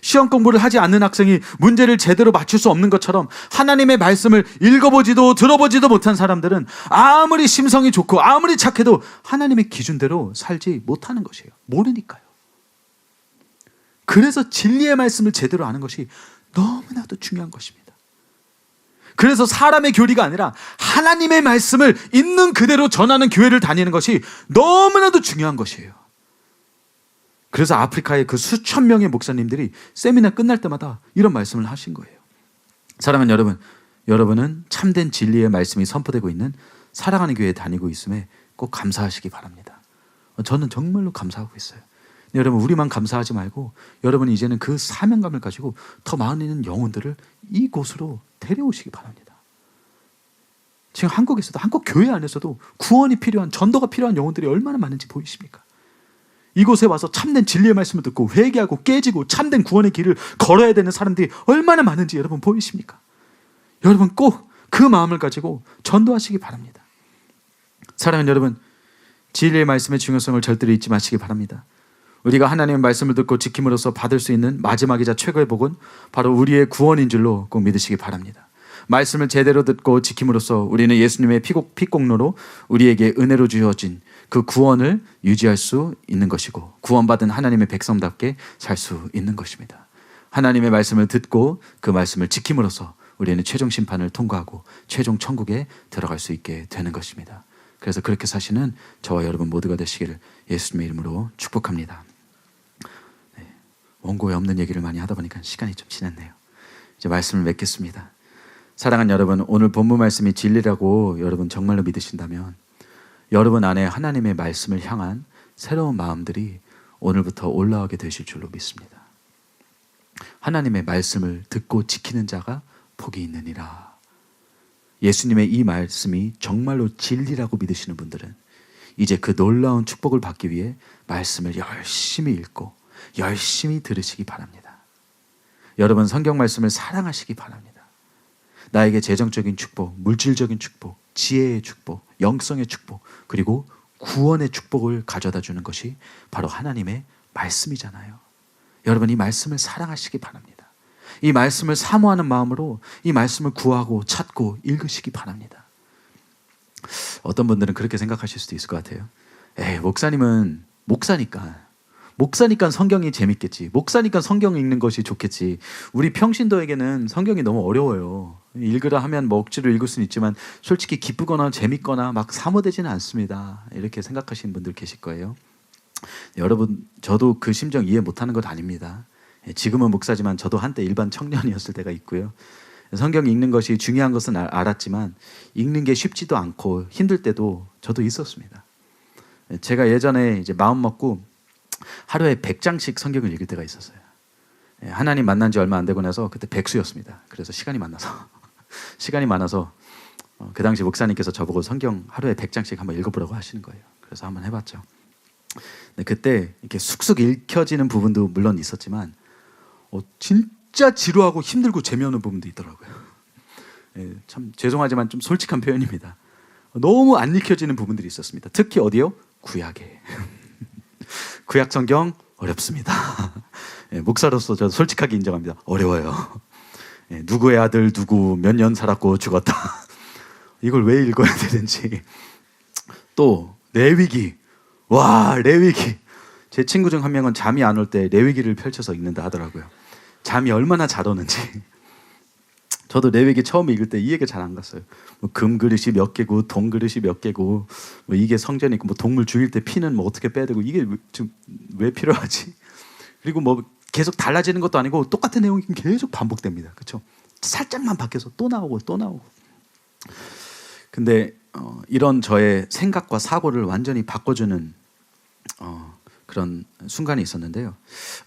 시험 공부를 하지 않는 학생이 문제를 제대로 맞출 수 없는 것처럼 하나님의 말씀을 읽어보지도 들어보지도 못한 사람들은 아무리 심성이 좋고 아무리 착해도 하나님의 기준대로 살지 못하는 것이에요. 모르니까요. 그래서 진리의 말씀을 제대로 아는 것이 너무나도 중요한 것입니다. 그래서 사람의 교리가 아니라 하나님의 말씀을 있는 그대로 전하는 교회를 다니는 것이 너무나도 중요한 것이에요. 그래서 아프리카의 그 수천 명의 목사님들이 세미나 끝날 때마다 이런 말씀을 하신 거예요. 사랑하는 여러분, 여러분은 참된 진리의 말씀이 선포되고 있는 사랑하는 교회에 다니고 있음에 꼭 감사하시기 바랍니다. 저는 정말로 감사하고 있어요. 여러분, 우리만 감사하지 말고 여러분이 이제는 그 사명감을 가지고 더 많은 영혼들을 이곳으로 데려오시기 바랍니다. 지금 한국에서도, 한국 교회 안에서도 구원이 필요한, 전도가 필요한 영혼들이 얼마나 많은지 보이십니까? 이곳에 와서 참된 진리의 말씀을 듣고 회개하고 깨지고 참된 구원의 길을 걸어야 되는 사람들이 얼마나 많은지 여러분 보이십니까? 여러분 꼭 그 마음을 가지고 전도하시기 바랍니다. 사랑하는 여러분, 진리의 말씀의 중요성을 절대로 잊지 마시기 바랍니다. 우리가 하나님의 말씀을 듣고 지킴으로써 받을 수 있는 마지막이자 최고의 복은 바로 우리의 구원인 줄로 꼭 믿으시기 바랍니다. 말씀을 제대로 듣고 지킴으로써 우리는 예수님의 피공로로 우리에게 은혜로 주어진 그 구원을 유지할 수 있는 것이고, 구원받은 하나님의 백성답게 살 수 있는 것입니다. 하나님의 말씀을 듣고 그 말씀을 지킴으로써 우리는 최종 심판을 통과하고 최종 천국에 들어갈 수 있게 되는 것입니다. 그래서 그렇게 사시는 저와 여러분 모두가 되시기를 예수님의 이름으로 축복합니다. 원고에 없는 얘기를 많이 하다 보니까 시간이 좀 지났네요. 이제 말씀을 맺겠습니다. 사랑하는 여러분, 오늘 본문 말씀이 진리라고 여러분 정말로 믿으신다면 여러분 안에 하나님의 말씀을 향한 새로운 마음들이 오늘부터 올라오게 되실 줄로 믿습니다. 하나님의 말씀을 듣고 지키는 자가 복이 있느니라. 예수님의 이 말씀이 정말로 진리라고 믿으시는 분들은 이제 그 놀라운 축복을 받기 위해 말씀을 열심히 읽고 열심히 들으시기 바랍니다. 여러분 성경 말씀을 사랑하시기 바랍니다. 나에게 재정적인 축복, 물질적인 축복, 지혜의 축복, 영성의 축복, 그리고 구원의 축복을 가져다 주는 것이 바로 하나님의 말씀이잖아요. 여러분 이 말씀을 사랑하시기 바랍니다. 이 말씀을 사모하는 마음으로 이 말씀을 구하고 찾고 읽으시기 바랍니다. 어떤 분들은 그렇게 생각하실 수도 있을 것 같아요. 목사님은 목사니까 성경이 재밌겠지. 목사니까 성경 읽는 것이 좋겠지. 우리 평신도에게는 성경이 너무 어려워요. 읽으라 하면 뭐 억지로 읽을 수는 있지만 솔직히 기쁘거나 재밌거나 막 사모되지는 않습니다. 이렇게 생각하시는 분들 계실 거예요. 여러분 저도 그 심정 이해 못하는 것 아닙니다. 지금은 목사지만 저도 한때 일반 청년이었을 때가 있고요. 성경 읽는 것이 중요한 것은 알았지만 읽는 게 쉽지도 않고 힘들 때도 저도 있었습니다. 제가 예전에 이제 마음 먹고 하루에 100장씩 성경을 읽을 때가 있었어요. 하나님 만난 지 얼마 안 되고 나서 그때 백수였습니다. 그래서 시간이 많아서 그 당시 목사님께서 저보고 성경 하루에 100장씩 한번 읽어보라고 하시는 거예요. 그래서 한번 해봤죠. 근데 그때 이렇게 쑥쑥 읽혀지는 부분도 물론 있었지만 진짜 지루하고 힘들고 재미없는 부분도 있더라고요. 참 죄송하지만 좀 솔직한 표현입니다. 너무 안 읽혀지는 부분들이 있었습니다. 특히 어디요? 구약에. 구약 성경 어렵습니다. 목사로서 저도 솔직하게 인정합니다. 어려워요. 누구의 아들 누구 몇 년 살았고 죽었다. 이걸 왜 읽어야 되는지. 또 레위기. 레위기. 제 친구 중 한 명은 잠이 안 올 때 레위기를 펼쳐서 읽는다 하더라고요. 잠이 얼마나 잘 오는지. 저도 레위기 처음에 읽을 때 이해가 잘 안 갔어요. 뭐 금 그릇이 몇 개고 동 그릇이 몇 개고 뭐 이게 성전이고 뭐 동물 죽일 때 피는 뭐 어떻게 빼야 되고 이게 지금 왜 필요하지? 그리고 뭐 계속 달라지는 것도 아니고 똑같은 내용이 계속 반복됩니다. 그렇죠? 살짝만 바뀌어서 또 나오고 또 나오고. 근데 이런 저의 생각과 사고를 완전히 바꿔주는 그런 순간이 있었는데요.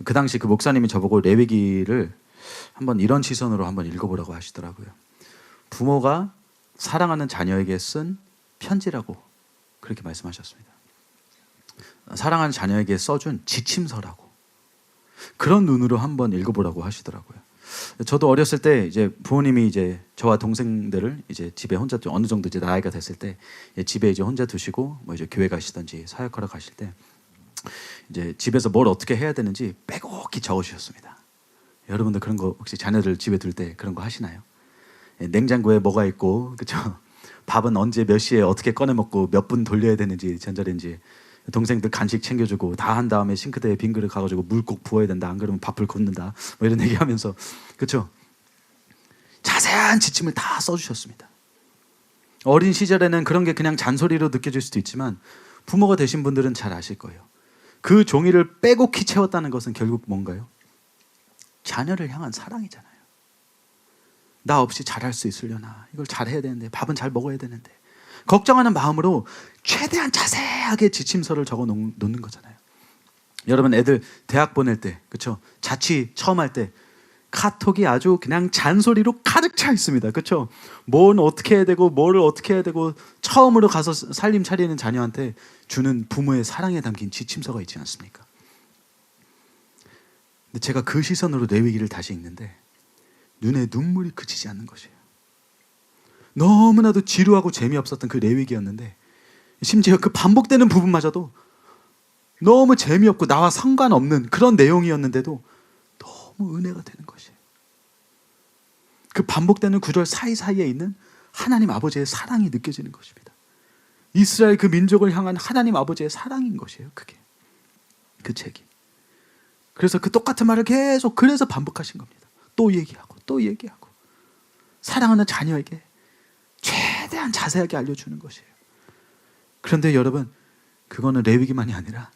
그 당시 그 목사님이 저보고 레위기를 한번 이런 시선으로 한번 읽어보라고 하시더라고요. 부모가 사랑하는 자녀에게 쓴 편지라고 그렇게 말씀하셨습니다. 사랑하는 자녀에게 써준 지침서라고 그런 눈으로 한번 읽어보라고 하시더라고요. 저도 어렸을 때 이제 부모님이 이제 저와 동생들을 이제 집에 혼자 어느 정도 이제 나이가 됐을 때 집에 이제 혼자 두시고 뭐 이제 교회 가시든지 사역하러 가실 때 이제 집에서 뭘 어떻게 해야 되는지 빼곡히 적어주셨습니다. 여러분들 그런 거 혹시 자녀들 집에 둘 때 그런 거 하시나요? 냉장고에 뭐가 있고, 그렇죠? 밥은 언제 몇 시에 어떻게 꺼내 먹고 몇 분 돌려야 되는지 전자레인지, 동생들 간식 챙겨주고 다 한 다음에 싱크대에 빈 그릇 가가지고 물 꼭 부어야 된다. 안 그러면 밥을 굽는다. 뭐 이런 얘기하면서, 그렇죠? 자세한 지침을 다 써주셨습니다. 어린 시절에는 그런 게 그냥 잔소리로 느껴질 수도 있지만 부모가 되신 분들은 잘 아실 거예요. 그 종이를 빼곡히 채웠다는 것은 결국 뭔가요? 자녀를 향한 사랑이잖아요. 나 없이 잘할 수 있으려나? 이걸 잘해야 되는데, 밥은 잘 먹어야 되는데, 걱정하는 마음으로 최대한 자세하게 지침서를 적어 놓는 거잖아요. 여러분 애들 대학 보낼 때, 그렇죠? 자취 처음 할 때 카톡이 아주 그냥 잔소리로 가득 차 있습니다. 그렇죠? 뭘 어떻게 해야 되고 뭐를 어떻게 해야 되고 처음으로 가서 살림 차리는 자녀한테 주는 부모의 사랑에 담긴 지침서가 있지 않습니까? 근데 제가 그 시선으로 레위기를 다시 읽는데 눈에 눈물이 그치지 않는 것이에요. 너무나도 지루하고 재미없었던 그 레위기였는데 심지어 그 반복되는 부분마저도 너무 재미없고 나와 상관없는 그런 내용이었는데도 너무 은혜가 되는 것이에요. 그 반복되는 구절 사이사이에 있는 하나님 아버지의 사랑이 느껴지는 것입니다. 이스라엘 그 민족을 향한 하나님 아버지의 사랑인 것이에요. 그게 그 책이. 그래서 그 똑같은 말을 계속 그래서 반복하신 겁니다. 또 얘기하고 또 얘기하고 사랑하는 자녀에게 최대한 자세하게 알려주는 것이에요. 그런데 여러분 그거는 레위기만이 아니라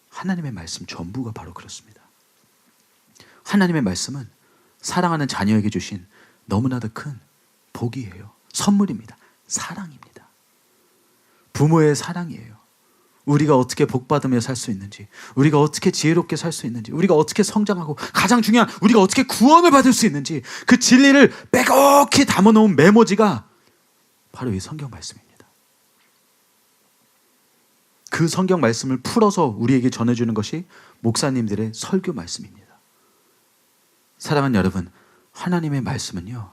하나님의 말씀 전부가 바로 그렇습니다. 하나님의 말씀은 사랑하는 자녀에게 주신 너무나도 큰 복이에요. 선물입니다. 사랑입니다. 부모의 사랑이에요. 우리가 어떻게 복받으며 살 수 있는지, 우리가 어떻게 지혜롭게 살 수 있는지, 우리가 어떻게 성장하고, 가장 중요한 우리가 어떻게 구원을 받을 수 있는지, 그 진리를 빼곡히 담아놓은 메모지가 바로 이 성경 말씀입니다. 그 성경 말씀을 풀어서 우리에게 전해주는 것이 목사님들의 설교 말씀입니다. 사랑하는 여러분, 하나님의 말씀은요,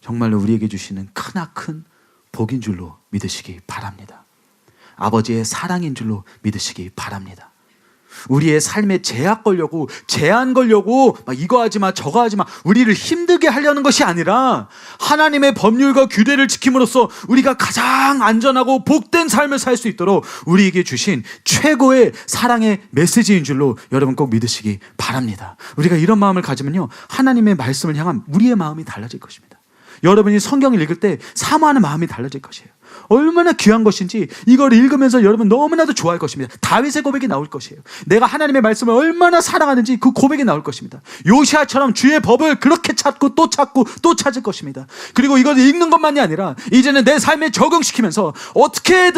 정말로 우리에게 주시는 크나큰 복인 줄로 믿으시기 바랍니다. 아버지의 사랑인 줄로 믿으시기 바랍니다. 우리의 삶에 제약 걸려고, 제한 걸려고 막 이거 하지 마 저거 하지 마, 우리를 힘들게 하려는 것이 아니라 하나님의 법률과 규례를 지킴으로써 우리가 가장 안전하고 복된 삶을 살 수 있도록 우리에게 주신 최고의 사랑의 메시지인 줄로 여러분 꼭 믿으시기 바랍니다. 우리가 이런 마음을 가지면요, 하나님의 말씀을 향한 우리의 마음이 달라질 것입니다. 여러분이 성경을 읽을 때 사모하는 마음이 달라질 것이에요. 얼마나 귀한 것인지 이걸 읽으면서 여러분 너무나도 좋아할 것입니다. 다윗의 고백이 나올 것이에요. 내가 하나님의 말씀을 얼마나 사랑하는지 그 고백이 나올 것입니다. 요시아처럼 주의 법을 그렇게 찾고 또 찾을 것입니다. 그리고 이걸 읽는 것만이 아니라 이제는 내 삶에 적용시키면서 어떻게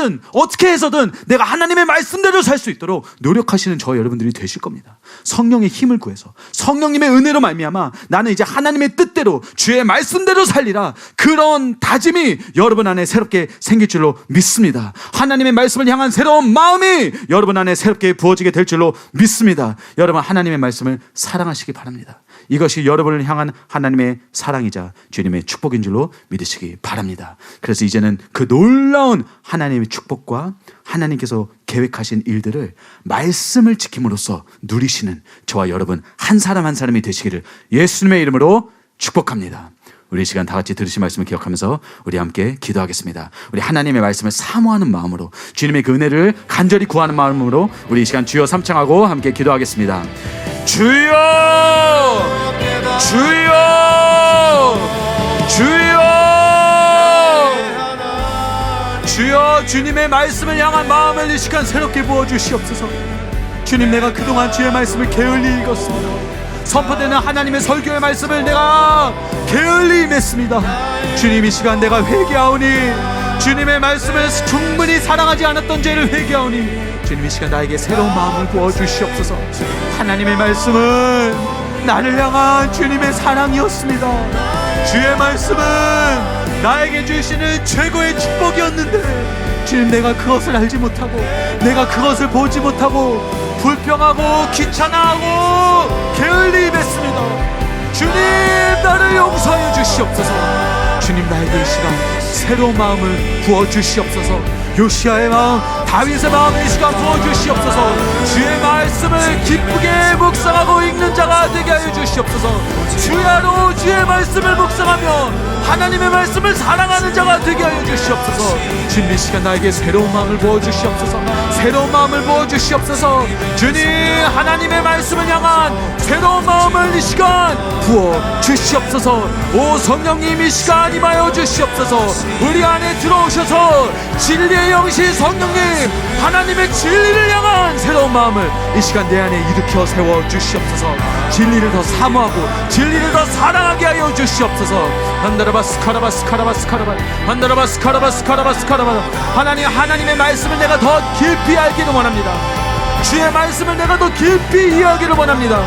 해서든 내가 하나님의 말씀대로 살 수 있도록 노력하시는 저 여러분들이 되실 겁니다. 성령의 힘을 구해서, 성령님의 은혜로 말미암아 나는 이제 하나님의 뜻대로 주의 말씀대로 살리라, 그런 다짐이 여러분 안에 새롭게 생길 줄로 믿습니다. 하나님의 말씀을 향한 새로운 마음이 여러분 안에 새롭게 부어지게 될 줄로 믿습니다. 여러분, 하나님의 말씀을 사랑하시기 바랍니다. 이것이 여러분을 향한 하나님의 사랑이자 주님의 축복인 줄로 믿으시기 바랍니다. 그래서 이제는 그 놀라운 하나님의 축복과 하나님께서 계획하신 일들을 말씀을 지킴으로써 누리시는 저와 여러분 한 사람 한 사람이 되시기를 예수님의 이름으로 축복합니다. 우리 시간 다 같이 들으신 말씀을 기억하면서 우리 함께 기도하겠습니다. 우리 하나님의 말씀을 사모하는 마음으로, 주님의 그 은혜를 간절히 구하는 마음으로 우리 이 시간 주여 삼창하고 함께 기도하겠습니다. 주여, 주여, 주여, 주여, 주님의 말씀을 향한 마음을 이 시간 새롭게 부어주시옵소서. 주님, 내가 그동안 주의 말씀을 게을리 읽었습니다. 선포되는 하나님의 설교의 말씀을 내가 게을리 임했습니다. 주님, 이 시간 내가 회개하오니, 주님의 말씀을 충분히 사랑하지 않았던 죄를 회개하오니, 주님 이 시간 나에게 새로운 마음을 부어주시옵소서. 하나님의 말씀은 나를 향한 주님의 사랑이었습니다. 주의 말씀은 나에게 주시는 최고의 축복이었는데, 주님, 내가 그것을 알지 못하고, 내가 그것을 보지 못하고 불평하고 귀찮아하고 게을리 임했습니다. 주님, 나를 용서하여 주시옵소서. 주님, 나에게 이 시간 새로운 마음을 부어주시옵소서. 요시아의 마음, 다윗의 마음을 이 시간 부어주시옵소서. 주의 말씀을 기쁘게 묵상하고 읽는 자가 되게 하여 주시옵소서. 주야로 주의 말씀을 묵상하며 하나님의 말씀을 사랑하는 자가 되게 하여 주시옵소서. 주님, 이 시간 나에게 새로운 마음을 부어주시옵소서. 새로운 마음을 부어주시옵소서. 주님, 하나님의 말씀을 향한 새로운 마음을 이 시간 부어주시옵소서. 오 성령님, 이 시간 임하여 주시옵소서. 우리 안에 들어오셔서 진리의 영신 성령님, 하나님의 진리를 향한 새로운 마음을 이 시간 내 안에 일으켜 세워 주시옵소서. 진리를 더 사모하고 진리를 더 사랑하게 하여 주시옵소서. 하나님의 말씀을 내가 더 깊이 알기를 원합니다. 주의 말씀을 내가 더 깊이 이해하기를 원합니다.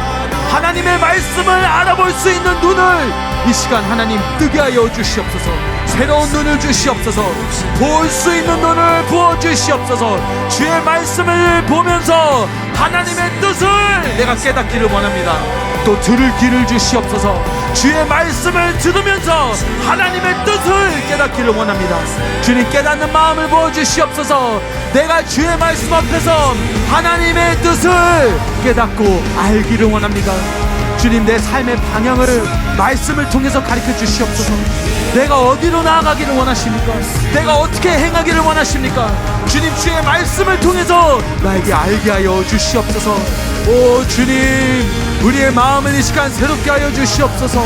하나님의 말씀을 알아볼 수 있는 눈을 이 시간 하나님 뜨게 하여 주시옵소서. 새로운 눈을 주시옵소서. 볼 수 있는 눈을 부어주시옵소서. 주의 말씀을 보면서 하나님의 뜻을 내가 깨닫기를 원합니다. 또 들을 귀를 주시옵소서. 주의 말씀을 들으면서 하나님의 뜻을 깨닫기를 원합니다. 주님, 깨닫는 마음을 부어주시옵소서. 내가 주의 말씀 앞에서 하나님의 뜻을 깨닫고 알기를 원합니다. 주님, 내 삶의 방향을 말씀을 통해서 가르쳐 주시옵소서. 내가 어디로 나아가기를 원하십니까? 내가 어떻게 행하기를 원하십니까? 주님, 주의 말씀을 통해서 나에게 알게 하여 주시옵소서. 오 주님, 우리의 마음을 이 시간 새롭게 하여 주시옵소서.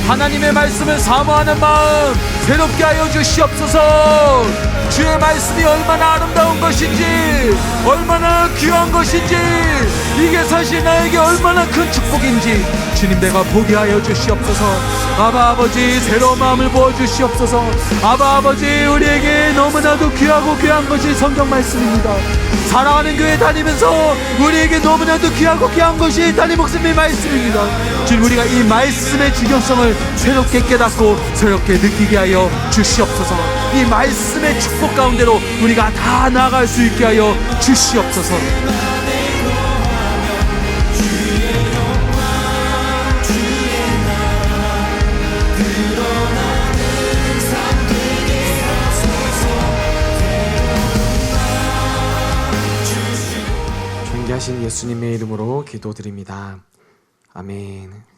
하나님의 말씀을 사모하는 마음 새롭게 하여 주시옵소서. 주의 말씀이 얼마나 아름다운 것인지, 얼마나 귀한 것인지, 이게 사실 나에게 얼마나 큰 축복인지 주님, 내가 보게 하여 주시옵소서. 아바 아버지, 새로운 마음을 부어주시옵소서. 아바 아버지, 우리에게 너무나도 귀하고 귀한 것이 성경 성경 말씀입니다. 사랑하는 교회 다니면서 우리에게 너무나도 귀하고 귀한 것이 달리 목숨의 말씀입니다. 주님, 우리가 이 말씀의 중요성을 새롭게 깨닫고 새롭게 느끼게 하여 주시옵소서. 이 말씀의 축복 가운데로 우리가 다 나아갈 수 있게 하여 주시옵소서. 존귀하신 예수님의 이름으로 기도드립니다. 아멘.